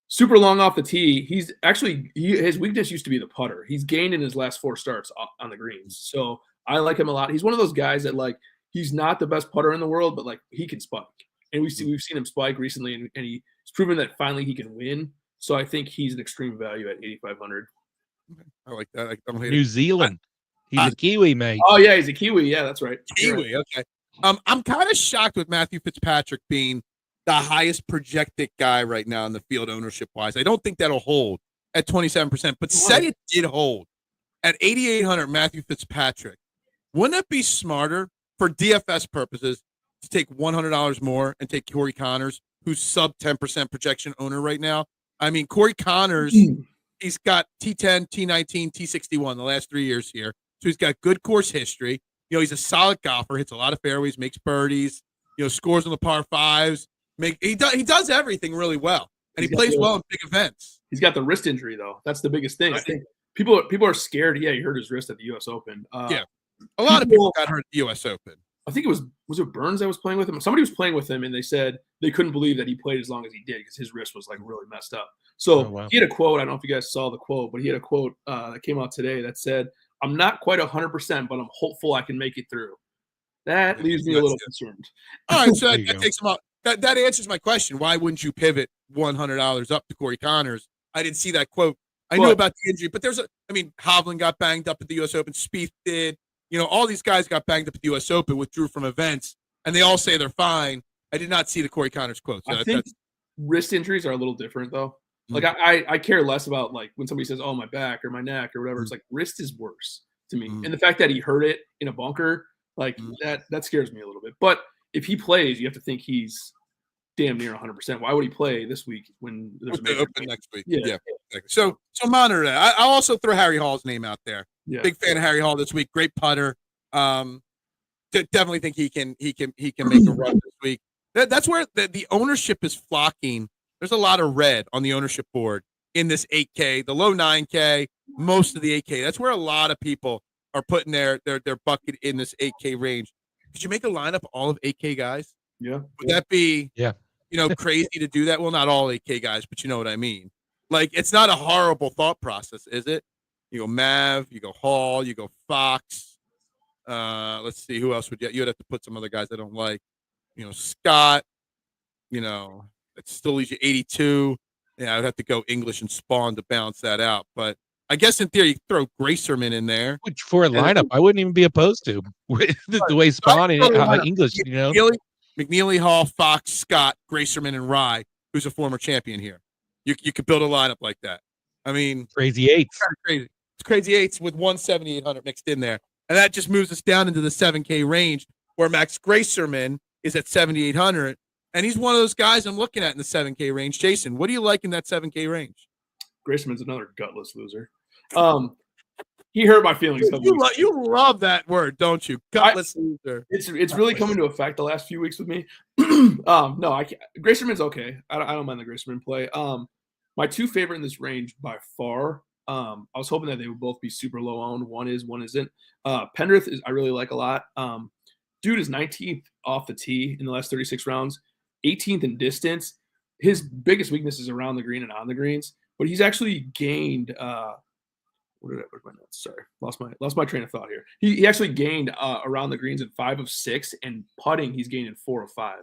Speaker 3: Super long off the tee. He's actually his weakness used to be the putter. He's gained in his last 4 starts on the greens. So I like him a lot. He's one of those guys that like he's not the best putter in the world, but like he can spike. And we've seen him spike recently, and he's proven that finally he can win. So I think he's an extreme value at 8,500.
Speaker 1: I like that. I don't hate
Speaker 2: New Zealand. He's a Kiwi, mate.
Speaker 3: Oh yeah, he's a Kiwi. Yeah, that's right.
Speaker 1: Kiwi. Okay. I'm kind of shocked with Matthew Fitzpatrick being the highest projected guy right now in the field ownership wise. I don't think that'll hold at 27%, but say it did hold at 8,800. Matthew Fitzpatrick. Wouldn't it be smarter for DFS purposes to take $100 more and take Corey Connors, who's sub 10% projection owner right now? I mean, Corey Connors, he's got T10, T19, T61 the last 3 years here. So he's got good course history. He's a solid golfer, hits a lot of fairways, makes birdies, scores on the par fives. He does everything really well. And he plays well in big events.
Speaker 3: He's got the wrist injury, though. That's the biggest thing. I think people are scared. Yeah, he hurt his wrist at the U.S. Open.
Speaker 1: A lot of people got hurt at the U.S. Open.
Speaker 3: I think was it Burns that was playing with him? Somebody was playing with him, and they said they couldn't believe that he played as long as he did because his wrist was like really messed up. So he had a quote. I don't know if you guys saw the quote, but he had a quote that came out today that said, "I'm not quite 100%, but I'm hopeful I can make it through." That leaves me a little concerned.
Speaker 1: All right, so that takes him up. That answers my question. Why wouldn't you pivot $100 up to Corey Connors? I didn't see that quote. I knew about the injury, but Hovland got banged up at the U.S. Open. Spieth did. All these guys got banged up at the U.S. Open, withdrew from events, and they all say they're fine. I did not see the Corey Connors quote. So
Speaker 3: I think wrist injuries are a little different, though. Like, I care less about, like, when somebody says, oh, my back or my neck or whatever. It's like, wrist is worse to me. And the fact that he hurt it in a bunker, like, that scares me a little bit. But if he plays, you have to think he's damn near 100%. Why would he play this week when there's a
Speaker 1: Open next week? Yeah. Exactly. So monitor that. I'll also throw Harry Hall's name out there. Yeah. Big fan of Harry Hall this week. Great putter. Definitely think he can make a run this week. That's where the ownership is flocking. There's a lot of red on the ownership board in this 8K, the low 9K, most of the 8K. That's where a lot of people are putting their bucket in this 8K range. Could you make a lineup all of 8K guys?
Speaker 3: Yeah.
Speaker 1: Would that be crazy to do that? Well, not all 8K guys, but you know what I mean. Like, it's not a horrible thought process, is it? You go Mav, you go Hall, you go Fox. Let's see, who else would you would have to put some other guys I don't like. Scott, it still leaves you 82. Yeah, I would have to go English and Spawn to balance that out. But I guess in theory, you throw Gracerman in there.
Speaker 2: Which for a lineup, I wouldn't even be opposed to the way Spawn and English,
Speaker 1: McNeely, Hall, Fox, Scott, Gracerman, and Rye, who's a former champion here. You could build a lineup like that. I mean,
Speaker 2: crazy eights.
Speaker 1: It's crazy. It's crazy eights with 17800 mixed in there. And that just moves us down into the 7K range where Max Gracerman is at 7,800. And he's one of those guys I'm looking at in the 7K range. Jason, what do you like in that 7K range?
Speaker 3: Gracerman's another gutless loser. He hurt my feelings.
Speaker 1: You love that word, don't you? Gutless loser.
Speaker 3: It's really coming to effect the last few weeks with me. No, I can't. Gracerman's okay. I don't mind the Gracerman play. My two favorite in this range by far. I was hoping that they would both be super low owned. One is, one isn't. Pendrith I really like a lot. Dude is 19th off the tee in the last 36 rounds, 18th in distance. His biggest weakness is around the green and on the greens, but he's actually gained. Where's my notes? Sorry, lost my train of thought here. He actually gained around the greens in 5 of 6, and putting he's gained in 4 of 5.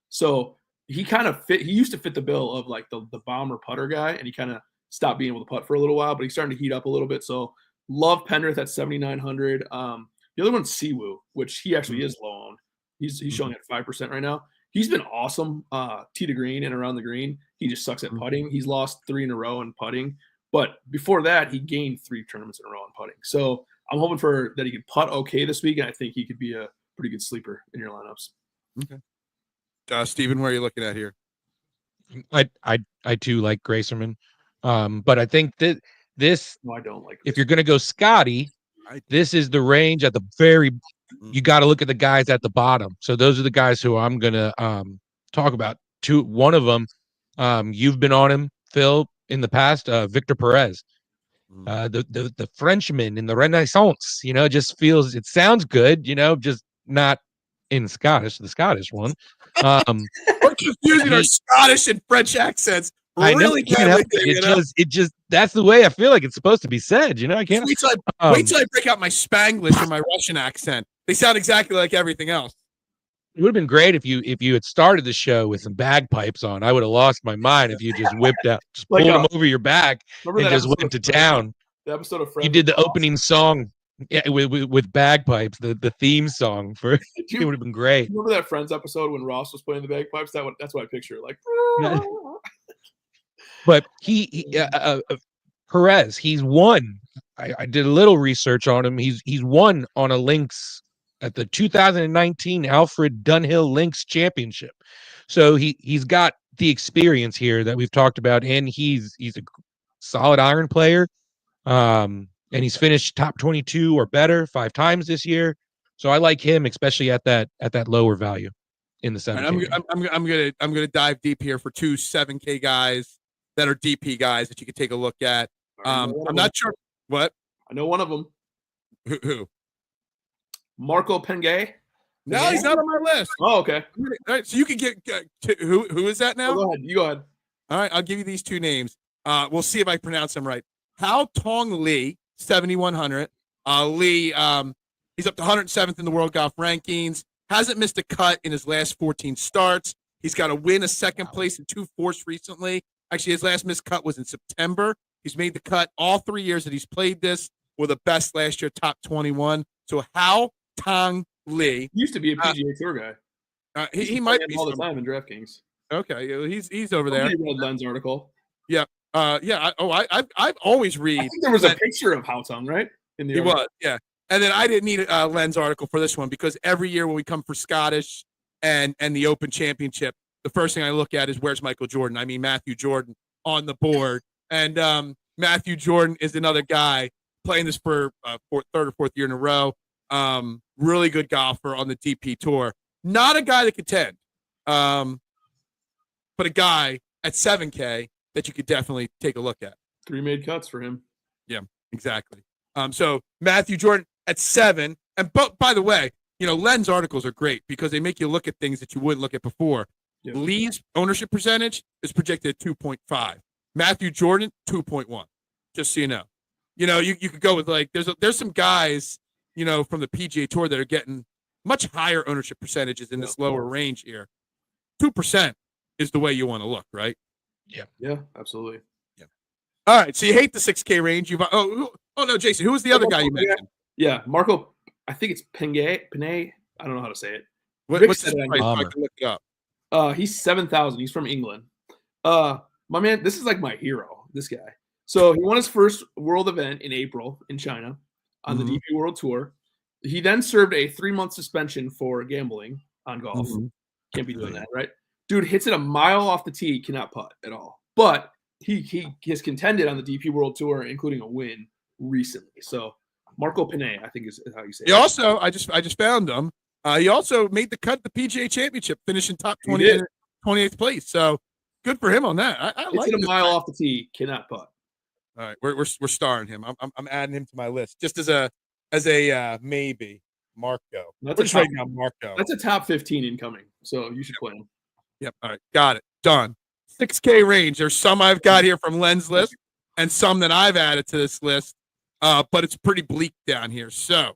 Speaker 3: So he kind of fit. He used to fit the bill of like the bomber putter guy, and he kind of stopped being able to putt for a little while, but he's starting to heat up a little bit. So love Pendrith at 7,900. The other one's Siwoo, which he actually is low owned. He's showing at 5% right now. He's been awesome tee to green and around the green. He just sucks at putting. He's lost 3 in a row in putting. But before that, he gained 3 tournaments in a row in putting. So I'm hoping that he can putt okay this week, and I think he could be a pretty good sleeper in your lineups.
Speaker 1: Okay. Steven, where are you looking at here?
Speaker 2: I too like Gracerman. But I think that this,
Speaker 3: I don't like
Speaker 2: if you're going to go Scottie, this is the range at the very, you got to look at the guys at the bottom. So those are the guys who I'm going to talk about. One of them, you've been on him, Phil, in the past, Victor Perez, the Frenchman in the Renaissance, just feels, it sounds good, just not in Scottish, the Scottish one.
Speaker 1: We're confusing our Scottish and French accents.
Speaker 2: I know, it just that's the way I feel like it's supposed to be said. I can't
Speaker 1: wait till I break out my Spanglish or my Russian accent. They sound exactly like everything else.
Speaker 2: It would have been great if you had started the show with some bagpipes on. I would have lost my mind if you just whipped out, just pulled them over your back and just went to town.
Speaker 3: The episode of Friends.
Speaker 2: You did the opening song, with bagpipes, the theme song for it would have been great.
Speaker 3: Remember that Friends episode when Ross was playing the bagpipes? That's what I picture. Like,
Speaker 2: but Perez, he's won. I did a little research on him. He's won on a links at the 2019 Alfred Dunhill Links Championship. So he's got the experience here that we've talked about, and he's a solid iron player. And he's finished top 22 or better 5 times this year. So I like him, especially at that lower value in the 7K.
Speaker 1: I'm gonna dive deep here for 2 7K guys that are DP guys that you can take a look at. I'm not sure what.
Speaker 3: I know one of them.
Speaker 1: Who?
Speaker 3: Marco Pengay.
Speaker 1: No, he's not on my list.
Speaker 3: Oh, okay.
Speaker 1: All right, so you can get who is that now?
Speaker 3: Oh, go ahead. You go ahead.
Speaker 1: All right, I'll give you these two names. We'll see if I pronounce them right. Hao Tong Lee, 7,100. Lee, he's up to 107th in the world golf rankings. Hasn't missed a cut in his last 14 starts. He's got a win, a second place, and 2 fourths recently. Actually, his last missed cut was in September. He's made the cut all 3 years that he's played this. Were the best last year, top 21. So Hao Tong Lee
Speaker 3: He used to be a PGA Tour guy.
Speaker 1: he might be
Speaker 3: all the time in DraftKings.
Speaker 1: Okay, he's over there.
Speaker 3: Read Len's article.
Speaker 1: Yeah. I've always read.
Speaker 3: I think there was a picture of Hao Tong, right? In the
Speaker 1: he was, yeah. And then I didn't need a Len's article for this one because every year when we come for Scottish and the Open Championship, the first thing I look at is where's Michael Jordan? I mean Matthew Jordan on the board, and Matthew Jordan is another guy playing this for third or fourth year in a row. Really good golfer on the DP Tour. Not a guy that could contend, but a guy at 7K that you could definitely take a look at.
Speaker 3: 3 made cuts for him.
Speaker 1: Yeah, exactly. So Matthew Jordan at 7. And by the way, Len's articles are great because they make you look at things that you wouldn't look at before. Yeah. Lee's ownership percentage is projected at 2.5. Matthew Jordan, 2.1. Just so you know. You could go with there's some guys, from the PGA Tour that are getting much higher ownership percentages in this lower range here. 2% is the way you want to look, right?
Speaker 3: Yeah, absolutely.
Speaker 1: Yeah. All right. So you hate the 6K range. Oh no, Jason. Who was the other guy you mentioned?
Speaker 3: Yeah, Marco. I think it's Pinay. I don't know how to say it.
Speaker 1: What's his price? I can look it up.
Speaker 3: He's 7,000. He's from England. My man, this is like my hero. This guy. So he won his first world event in April in China on the DP World Tour. He then served a 3-month suspension for gambling on golf. Can't be doing that, right? Dude hits it a mile off the tee, cannot putt at all. But he has contended on the DP World Tour, including a win recently. So Marco Pinay, I think is how you say it.
Speaker 1: He also, I just found him. He also made the cut at the PGA Championship, finishing top 20, 28th place. So good for him on that. I like
Speaker 3: hit a mile off the tee, cannot putt.
Speaker 1: All right, we're starring him. I'm adding him to my list just as a maybe. Marco.
Speaker 3: That's right now, Marco. That's a top 15 incoming. So you should play him.
Speaker 1: Yep. All right. Got it. Done. 6K range. There's some I've got here from Len's list and some that I've added to this list. But it's pretty bleak down here. So,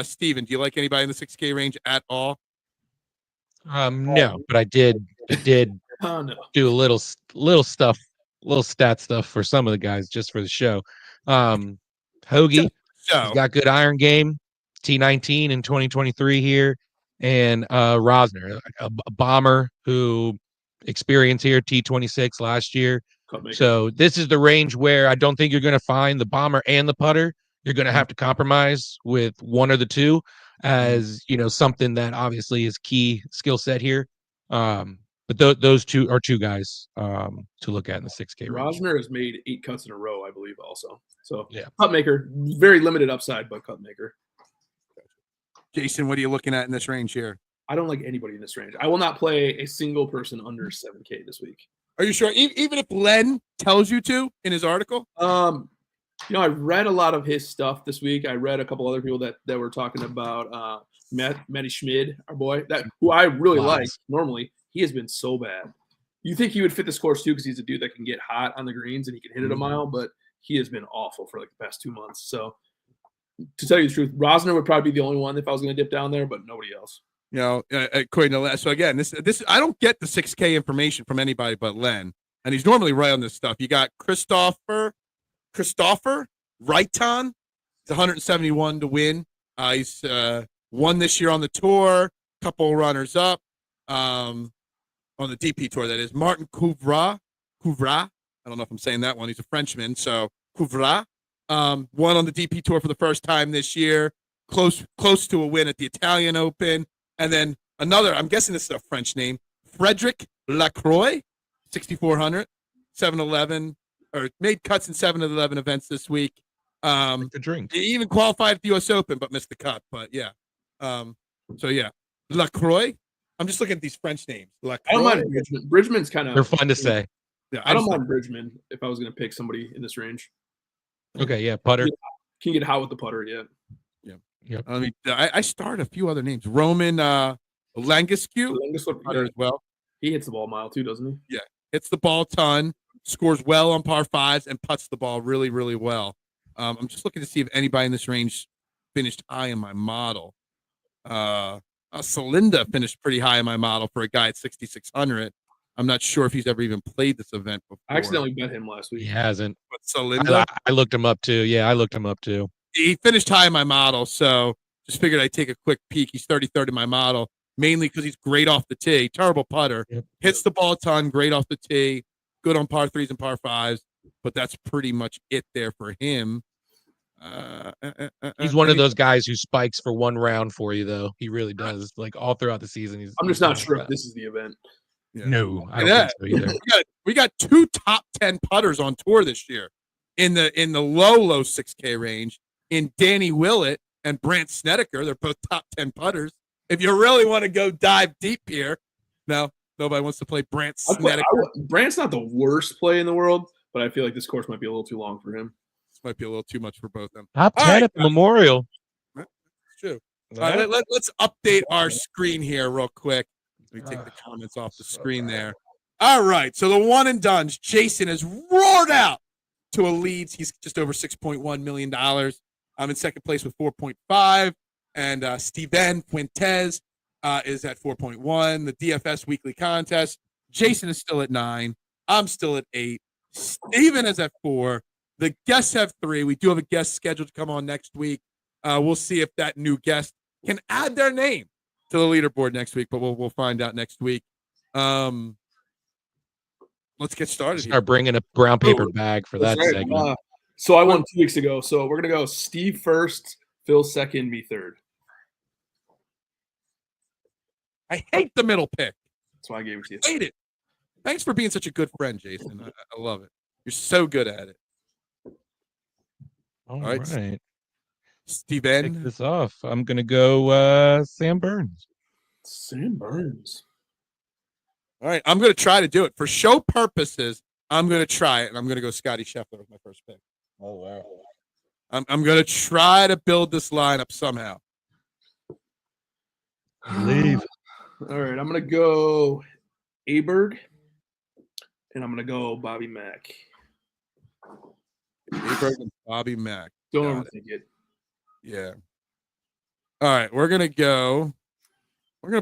Speaker 1: Steven, do you like anybody in the 6K range at all?
Speaker 2: No, but I did do a little stuff, little stat stuff for some of the guys just for the show. Hoagie, he's got good iron game, T19 in 2023 here. And Rosner, a bomber who experienced here T26 last year. So this is the range where I don't think you're going to find the bomber and the putter. You're going to have to compromise with one or the two, as something that obviously is key skill set here. But those two are two guys to look at in the 6K range.
Speaker 3: Rosner has made 8 cuts in a row, I believe, also. So yeah, cut maker, very limited upside, but cut maker.
Speaker 1: Jason, what are you looking at in this range here?
Speaker 3: I don't like anybody in this range. I will not play a single person under 7K this week.
Speaker 1: Are you sure? Even if Len tells you to in his article?
Speaker 3: I read a lot of his stuff this week. I read a couple other people that were talking about Matty Schmid, our boy, who I really like normally. He has been so bad. You think he would fit this course too because he's a dude that can get hot on the greens and he can hit it a mile, but he has been awful for like the past 2 months. So to tell you the truth, Rosner would probably be the only one if I was going to dip down there, but nobody else.
Speaker 1: According to Len. So again, this I don't get the 6K information from anybody but Len, and he's normally right on this stuff. You got Christopher Wrighton. He's 171 to win. He's won this year on the tour. Couple runners up on the DP Tour. That is Martin Couvra. I don't know if I'm saying that one. He's a Frenchman, so Couvra. Won on the DP Tour for the first time this year. Close to a win at the Italian Open. And then another, I'm guessing this is a French name, Frederic Lacroix, 6,400, 7-11, or made cuts in 7-11 events this week.
Speaker 2: Good drink.
Speaker 1: He even qualified at the U.S. Open, but missed the cut. But yeah. Lacroix. I'm just looking at these French names. Lacroix.
Speaker 3: I don't mind Bridgman. Bridgman's kind of.
Speaker 2: They're fun to say.
Speaker 3: Yeah, I don't mind Bridgman if I was going to pick somebody in this range.
Speaker 2: Okay, yeah, putter.
Speaker 3: Can get hot with the putter, yeah.
Speaker 1: Yeah.
Speaker 2: Yep.
Speaker 1: I started a few other names. Roman Langescu putter as well.
Speaker 3: He hits the ball a mile too, doesn't he?
Speaker 1: Yeah, hits the ball a ton, scores well on par fives, and putts the ball really, really well. I'm just looking to see if anybody in this range finished high in my model. Celinda finished pretty high in my model for a guy at 6,600. I'm not sure if he's ever even played this event before.
Speaker 3: I accidentally bet him last week.
Speaker 2: He hasn't.
Speaker 1: But Celinda,
Speaker 2: I looked him up too. Yeah, I looked him up too.
Speaker 1: He finished high in my model, so just figured I'd take a quick peek. He's 33rd in my model, mainly because he's great off the tee. Terrible putter.
Speaker 2: Yep.
Speaker 1: Hits the ball a ton, great off the tee. Good on par threes and par fives, but that's pretty much it there for him.
Speaker 2: He's one of those guys who spikes for one round for you, though. He really does. Like all throughout the season.
Speaker 3: I'm just not sure if this is the event.
Speaker 2: Yeah. No, I don't think so either.
Speaker 1: We got 2 top 10 putters on tour this year in the low 6K range. In Danny Willett and Brandt Snedeker, they're both top 10 putters. If you really want to go dive deep here, no, nobody wants to play Brandt Snedeker.
Speaker 3: Brandt's not the worst play in the world, but I feel like this course might be a little too long for him.
Speaker 1: This might be a little too much for both of them.
Speaker 2: Top 10 at the Memorial.
Speaker 1: That's true. All right, let's update our screen here real quick. Let me take the comments off the screen there. All right, so the one and dones, Jason has roared out to a lead. He's just over $6.1 million. I'm in second place with 4.5, and Steven Fuentes is at 4.1. The DFS weekly contest, Jason is still at 9. I'm still at 8. Steven is at 4. The guests have 3. We do have a guest scheduled to come on next week. We'll see if that new guest can add their name to the leaderboard next week, but we'll find out next week. Let's get started.
Speaker 2: Start bringing a brown paper bag for that segment.
Speaker 3: So I won 2 weeks ago. So we're gonna go Steve first, Phil second, me third.
Speaker 1: I hate the middle pick.
Speaker 3: That's why I gave it to you.
Speaker 1: Hate it. Thanks for being such a good friend, Jason. I love it. You're so good at it.
Speaker 2: All right.
Speaker 1: Steven.
Speaker 2: Take this off. I'm gonna go Sam Burns.
Speaker 3: Sam Burns.
Speaker 1: All right, I'm going to try to do it. For show purposes, I'm going to try it, and I'm going to go Scottie Scheffler with my first pick.
Speaker 2: Oh, wow.
Speaker 1: I'm going to try to build this lineup somehow.
Speaker 2: Leave.
Speaker 3: All right, I'm going to go Aberg, and I'm going to go Bobby Mack.
Speaker 1: Aberg and Bobby Mack.
Speaker 3: Don't overthink it.
Speaker 1: Yeah. All right, we're going to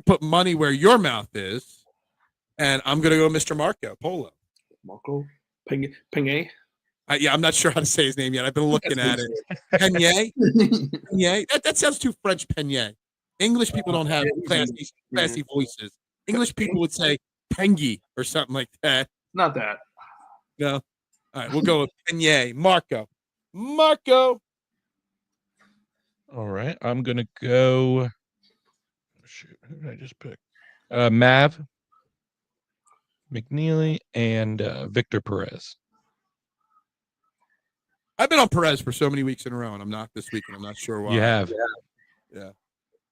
Speaker 1: put money where your mouth is. And I'm going to go Mr. Marco Polo.
Speaker 3: Marco? Penge?
Speaker 1: Yeah, I'm not sure how to say his name yet. I've been looking at it. Peigne? Peigne? That sounds too French, Peigne. English people don't have classy voices. English people would say Pengi or something like that.
Speaker 3: Not that.
Speaker 1: No? All right, we'll go with Peigne. Marco.
Speaker 2: All right, I'm going to go. Shoot, who did I just pick? Mav, McNeely, and Victor Perez.
Speaker 1: I've been on Perez for so many weeks in a row, and I'm not this week, and I'm not sure why.
Speaker 2: You have.
Speaker 1: Yeah.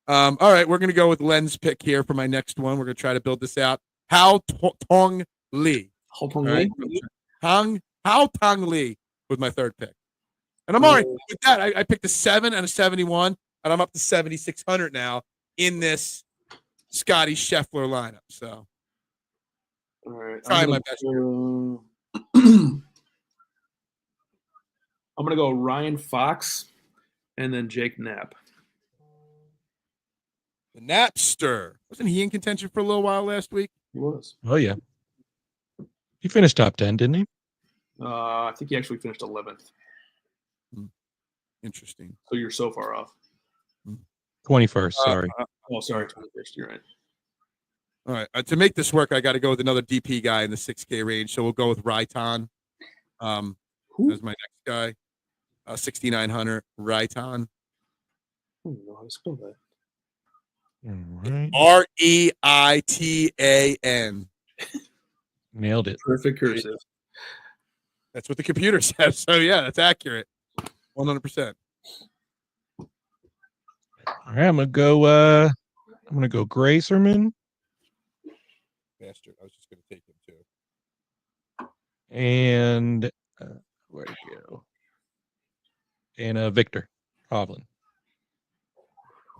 Speaker 1: All right, we're going to go with Len's pick here for my next one. We're going to try to build this out. Hao Tong Lee. Hao Tong Lee with my third pick. And I'm all right with that. I picked a 7 and a 71, and I'm up to 7,600 now in this Scottie Scheffler lineup. So,
Speaker 3: all right,
Speaker 1: try my best.
Speaker 3: I'm gonna go Ryan Fox, and then Jake Knapp.
Speaker 1: The Napster, wasn't he in contention for a little while last week?
Speaker 3: He was.
Speaker 2: Oh yeah, he finished top 10, didn't he?
Speaker 3: I think he actually finished 11th.
Speaker 1: Interesting.
Speaker 3: So you're so far off.
Speaker 2: 21st. Sorry.
Speaker 3: Sorry, 21st. You're right.
Speaker 1: All right. To make this work, I got to go with another DP guy in the 6K range. So we'll go with Raitan. As my next guy. 6,900 Raitan.
Speaker 3: I don't know how to spell that.
Speaker 2: Right.
Speaker 1: Reitan.
Speaker 2: Nailed it.
Speaker 3: Perfect cursive.
Speaker 1: That's what the computer says. So yeah, that's accurate. 100%.
Speaker 2: All right, I'm gonna go Gracerman.
Speaker 1: Bastard. I was just gonna take him too.
Speaker 2: And where'd it go? And Victor Hovland.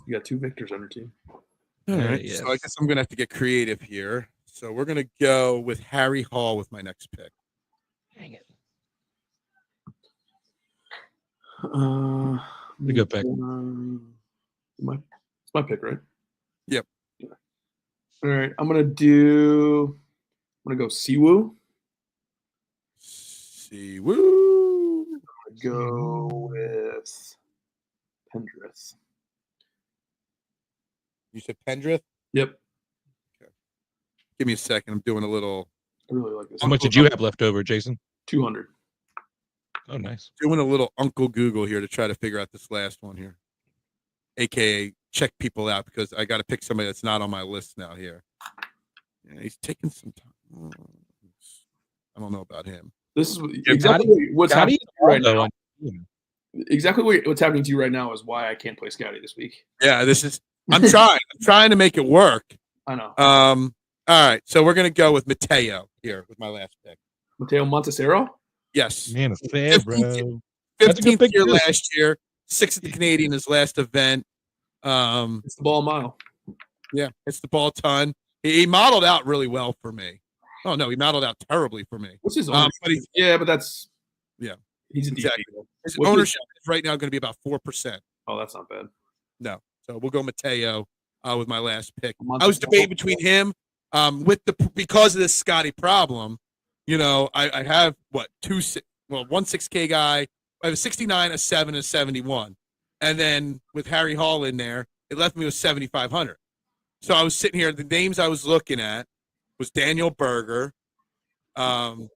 Speaker 3: You got 2 victors on your team.
Speaker 1: All right.
Speaker 2: Yes.
Speaker 1: So I guess I'm gonna have to get creative here. So we're gonna go with Harry Hall with my next pick.
Speaker 2: Dang it.
Speaker 3: A
Speaker 2: good pick.
Speaker 3: It's my pick, right?
Speaker 1: Yep.
Speaker 3: Yeah. All right. I'm gonna go Siwoo.
Speaker 1: Woo.
Speaker 3: Go with Pendrith.
Speaker 1: You said Pendrith?
Speaker 3: Yep.
Speaker 1: Give me a second. I'm doing a little
Speaker 3: I really like this.
Speaker 2: How much did you have left over, Jason?
Speaker 3: 200.
Speaker 2: Oh, nice.
Speaker 1: Uncle Google here to try to figure out this last one here. AKA check people out because I got to pick somebody that's not on my list now here. Yeah, he's taking some time. I don't know about him.
Speaker 3: This is exactly what's happening right now. Exactly what's happening to you right now is why I can't play Scottie this week.
Speaker 1: Yeah, I'm trying to make it work.
Speaker 3: I know.
Speaker 1: All right, so we're gonna go with Mateo here with my last pick.
Speaker 3: Mateo Montesero?
Speaker 1: Yes.
Speaker 2: Man, it's fair, bro.
Speaker 1: 15th year last year, 6th at the Canadian, his last event.
Speaker 3: It's the ball mile.
Speaker 1: Yeah, it's the ball ton. He modeled out really well for me. Oh no, he modeled out terribly for me.
Speaker 3: What's his ownership? But that's he's a
Speaker 1: exactly.
Speaker 3: DP.
Speaker 1: His ownership is right now going to be about 4%.
Speaker 3: Oh, that's not bad.
Speaker 1: No, so we'll go Mateo with my last pick.
Speaker 3: Montesero.
Speaker 1: I was debating between him because of this Scottie problem. You know, I have 1 6K guy. I have a 69, a 7, and a 71, and then with Harry Hall in there, it left me with 7,500. So I was sitting here. The names I was looking at was Daniel Berger, and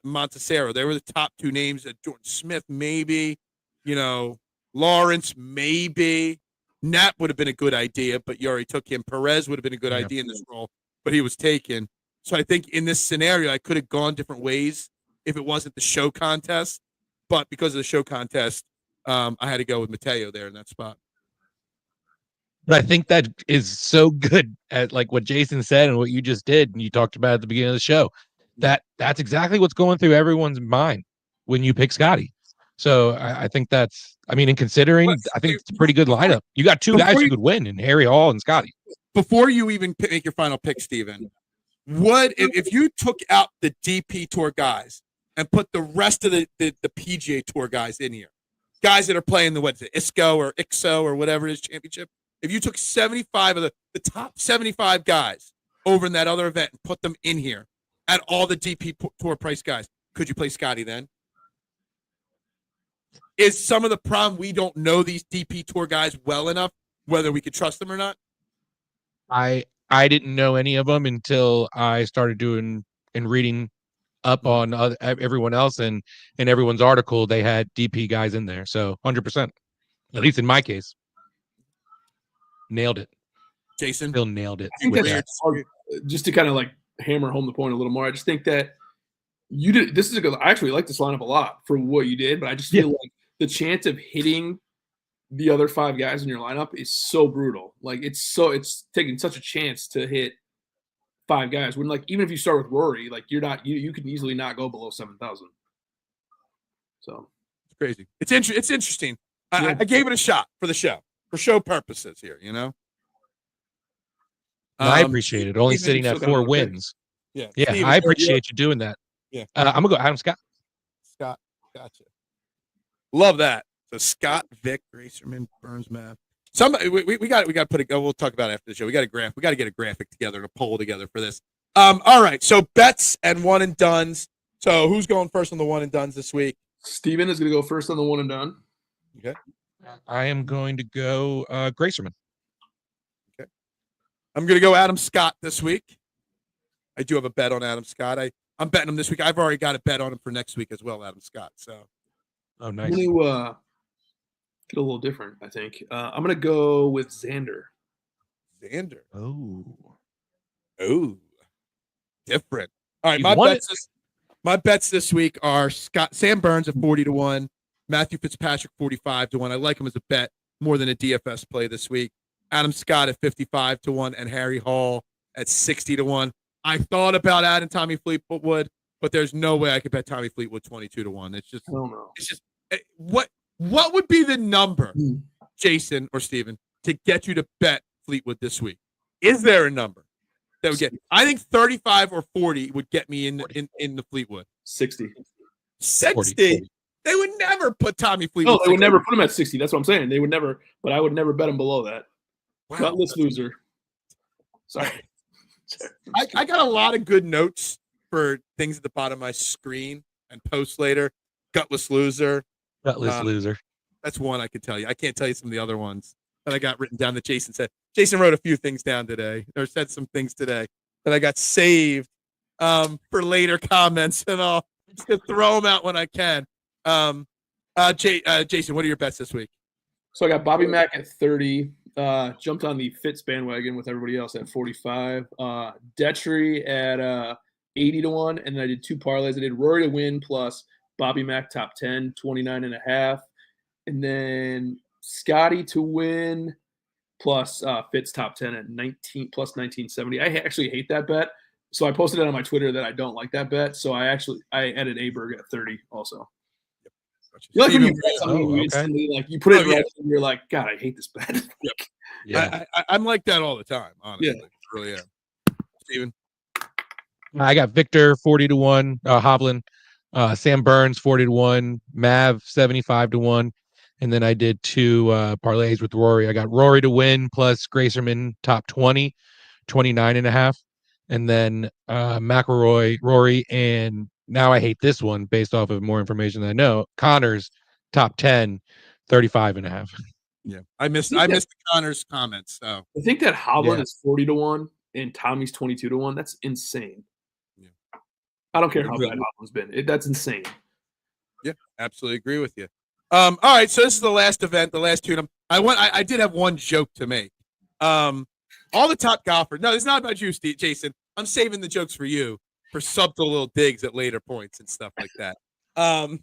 Speaker 1: Montesero. They were the top 2 names. Jordan Smith, maybe. You know, Lawrence, maybe. Nat would have been a good idea, but you already took him. Perez would have been a good idea in this role, but he was taken. So I think in this scenario, I could have gone different ways if it wasn't the show contest. But because of the show contest, I had to go with Mateo there in that spot.
Speaker 2: But I think that is so good at like what Jason said and what you just did, and you talked about at the beginning of the show. That's exactly what's going through everyone's mind when you pick Scottie. So I think in considering, I think it's a pretty good lineup. You got 2 guys who could win in Harry Hall and Scottie.
Speaker 1: Before you even make your final pick, Steven, if you took out the DP Tour guys and put the rest of the PGA Tour guys in here, guys that are playing the ISCO or IXO or whatever it is championship, if you took 75 of the top 75 guys over in that other event and put them in here at all the DP Tour price guys, could you play Scottie then? Is some of the problem we don't know these DP Tour guys well enough, whether we could trust them or not?
Speaker 2: I didn't know any of them until I started doing and reading up on everyone else, and in everyone's article they had DP guys in there. So 100%, at least in my case, nailed it.
Speaker 1: Jason
Speaker 2: still nailed it.
Speaker 3: I think that's hard, just to kind of like hammer home the point a little more. I just think that you did. This is a good. I actually like this lineup a lot for what you did, but I just feel like the chance of hitting the other 5 guys in your lineup is so brutal. Like it's taking such a chance to hit 5 guys when, like, even if you start with Rory, like you can easily not go below 7,000. So
Speaker 1: it's crazy. It's interesting. I gave it a shot for the show, for show purposes here, you know.
Speaker 2: I appreciate it. Only sitting at 4 wins.
Speaker 1: Yeah.
Speaker 2: Steven, I appreciate you doing that.
Speaker 1: Yeah.
Speaker 2: I'm gonna go Adam Scott.
Speaker 1: Scott, gotcha. Love that. So Scott, Vic, Racerman, Burns, Math. Somebody we got to put it. We'll talk about it after the show. We got to get a graphic together and a poll together for this. All right. So bets and one and dones. So who's going first on the one and dones this week?
Speaker 3: Steven is going to go first on the one and done.
Speaker 1: Okay.
Speaker 2: I am going to go Gracerman.
Speaker 1: Okay. I'm going to go Adam Scott this week. I do have a bet on Adam Scott. I'm betting him this week. I've already got a bet on him for next week as well, Adam Scott. So,
Speaker 2: oh, nice.
Speaker 3: I'm going to get a little different, I think. I'm going to go with Xander.
Speaker 1: Xander.
Speaker 2: Oh,
Speaker 1: different. All right, my bets this week are Sam Burns at 40-1, Matthew Fitzpatrick 45-1. I like him as a bet more than a DFS play this week. Adam Scott at 55-1 and Harry Hall at 60-1. I thought about adding Tommy Fleetwood, but there's no way I could bet Tommy Fleetwood 22-1. It's just,
Speaker 3: I don't know.
Speaker 1: It's just what would be the number, Jason or Steven, to get you to bet Fleetwood this week? Is there a number that would get? I think 35 or 40 would get me in the Fleetwood.
Speaker 3: 60.
Speaker 1: 60.
Speaker 2: 40.
Speaker 1: They would never put Tommy Fleetwood.
Speaker 3: No, they would never put him at 60. That's what I'm saying. They would never, but I would never bet him below that.
Speaker 1: Wow.
Speaker 3: Gutless loser. Sorry.
Speaker 1: I got a lot of good notes for things at the bottom of my screen and posts later. Gutless loser.
Speaker 2: Gutless loser.
Speaker 1: That's one I could tell you. I can't tell you some of the other ones that I got written down that Jason said. Jason wrote a few things down today, or said some things today that I got saved for later comments, and I'll just throw them out when I can. Jason, what are your bets this week?
Speaker 3: So I got Bobby Mack at 30. Jumped on the Fitz bandwagon with everybody else at 45. Detry at 80 to 1, and then I did 2 parlays. I did Rory to win plus Bobby Mack top 10, 29.5, and then Scottie to win plus Fitz top 10 at 19 plus 1970. I actually hate that bet, so I posted it on my Twitter that I don't like that bet. So I added Aberg at 30 also. You like when you bet something, you instantly, like, you put it in red and you're like, God, I hate this bet.
Speaker 1: Yeah, I'm like that all the time. Honestly, really am. Steven,
Speaker 2: I got Victor 40 to 1, Hovland, Sam Burns 40 to 1, Mav 75 to 1, and then I did 2 parlays with Rory. I got Rory to win plus Gracerman top 20, 29.5, and then McIlroy, Rory, and now I hate this one based off of more information than I know. Connors top 10, 35.5.
Speaker 1: Yeah, I missed the Connors comments. So
Speaker 3: I think that Hovland is 40 to 1 and Tommy's 22 to 1. That's insane.
Speaker 1: Yeah,
Speaker 3: I don't care how bad Hovland's been. That's insane.
Speaker 1: Yeah, absolutely agree with you. All right, so this is the last event, the last two. I did have one joke to make. All the top golfers. No, it's not about you, Jason. I'm saving the jokes for you for subtle little digs at later points and stuff like that. I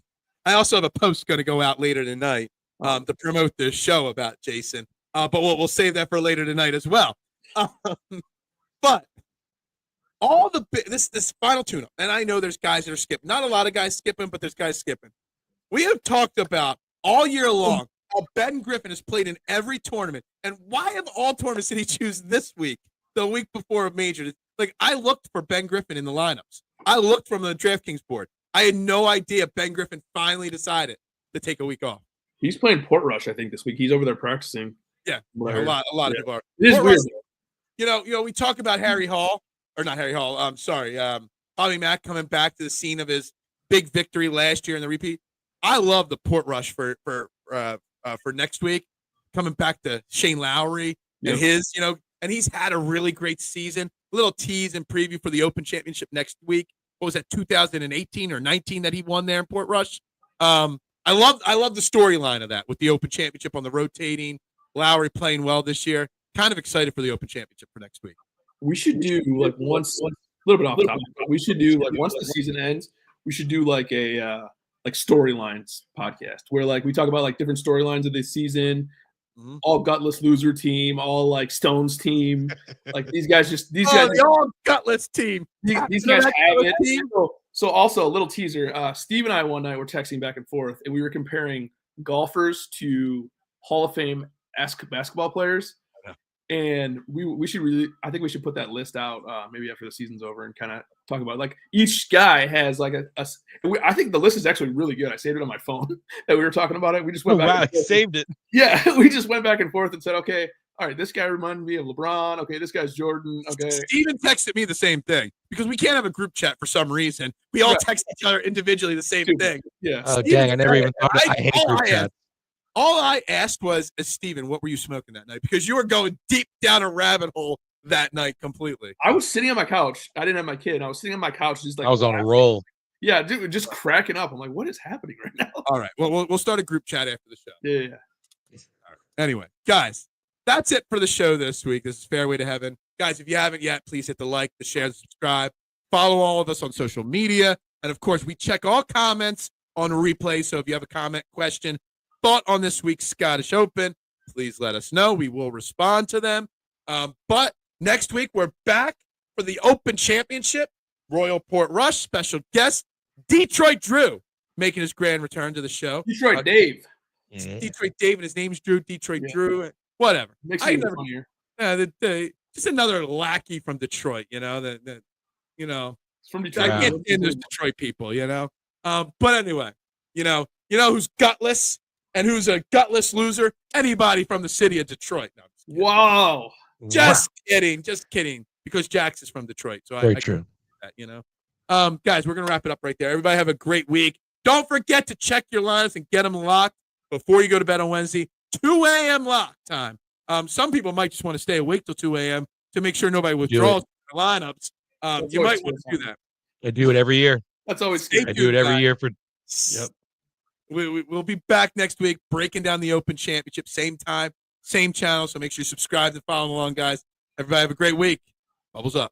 Speaker 1: also have a post going to go out later tonight to promote this show about Jason, but we'll save that for later tonight as well. But all the this final tune-up, and I know there's guys that are skipping. Not a lot of guys skipping, but there's guys skipping. We have talked about all year long how Ben Griffin has played in every tournament, and why of all tournaments did he choose this week, the week before a major? Like, I looked for Ben Griffin in the lineups. I looked from the DraftKings board. I had no idea Ben Griffin finally decided to take a week off.
Speaker 3: He's playing Portrush, I think, this week. He's over there practicing.
Speaker 1: Yeah, a lot of people are.
Speaker 3: It is weird.
Speaker 1: You know, we talk about Bobby Mack coming back to the scene of his big victory last year in the repeat. I love the Portrush for next week, coming back to Shane Lowry and his, and he's had a really great season. A little tease and preview for the Open Championship next week. What was that, 2018 or 19 that he won there in Portrush? I love the storyline of that with the Open Championship on the rotating. Lowry playing well this year. Kind of excited for the Open Championship for next week.
Speaker 3: We should do like once a little bit off topic, but we should do like once the season ends, we should do like a like storylines podcast where like we talk about like different storylines of this season. All gutless loser team, all like Stones team. Like these guys,
Speaker 1: the all gutless team.
Speaker 3: These guys have it. So also a little teaser. Steve and I one night were texting back and forth, and we were comparing golfers to Hall of Fame-esque basketball players. And we should I think we should put that list out maybe after the season's over and kind of talk about it. Like each guy has like I think the list is actually really good. I saved it on my phone that we were talking about it. We just went back.
Speaker 2: Wow, saved it.
Speaker 3: Yeah, we just went back and forth and said, okay, all right, this guy reminded me of LeBron. Okay, this guy's Jordan. Okay.
Speaker 1: Steven texted me the same thing because we can't have a group chat for some reason. We all text each other individually the same thing.
Speaker 3: Yeah.
Speaker 2: Oh, dang, I never even thought I hate group chats.
Speaker 1: All I asked was, Steven, what were you smoking that night? Because you were going deep down a rabbit hole that night completely.
Speaker 3: I was sitting on my couch. I didn't have my kid. I was sitting on my couch just like.
Speaker 2: I was on a roll.
Speaker 3: Yeah, dude, just cracking up. I'm like, what is happening right now?
Speaker 1: All right. Well, we'll start a group chat after the show.
Speaker 3: Yeah.
Speaker 1: All right. Anyway, guys, that's it for the show this week. This is Fairway to Heaven. Guys, if you haven't yet, please hit the like, the share, the subscribe. Follow all of us on social media. And, of course, we check all comments on replay. So if you have a comment, question, thought on this week's Scottish Open, please let us know. We will respond to them. But next week, we're back for the Open Championship. Royal Portrush, special guest, Detroit Drew, making his grand return to the show.
Speaker 3: Detroit Dave.
Speaker 1: Detroit Dave, and his name's Drew. Detroit Drew. whatever.
Speaker 3: Makes
Speaker 1: I
Speaker 3: it
Speaker 1: never,
Speaker 3: funnier.
Speaker 1: just another lackey from Detroit, that
Speaker 3: It's from
Speaker 1: I
Speaker 3: Detroit.
Speaker 2: Yeah.
Speaker 1: can't stand those Detroit people, But anyway, who's gutless and who's a gutless loser? Anybody from the city of Detroit. No,
Speaker 3: Wow.
Speaker 1: just kidding. Because Jax is from Detroit, so
Speaker 2: Very
Speaker 1: I
Speaker 2: true.
Speaker 1: that, guys, we're gonna wrap it up right there. Everybody have a great week. Don't forget to check your lines and get them locked before you go to bed on Wednesday. 2 a.m. lock time. Some people might just want to stay awake till 2 a.m. to make sure nobody withdraws their lineups.
Speaker 3: That's
Speaker 1: You
Speaker 3: always
Speaker 1: might want to do that.
Speaker 2: I do it every year.
Speaker 3: That's always
Speaker 1: Stay
Speaker 3: scary.
Speaker 2: I do it every
Speaker 1: guys.
Speaker 2: year for.
Speaker 1: Yep. We'll be back next week breaking down the Open Championship. Same time, same channel. So make sure you subscribe and follow along, guys. Everybody have a great week. Bubbles up.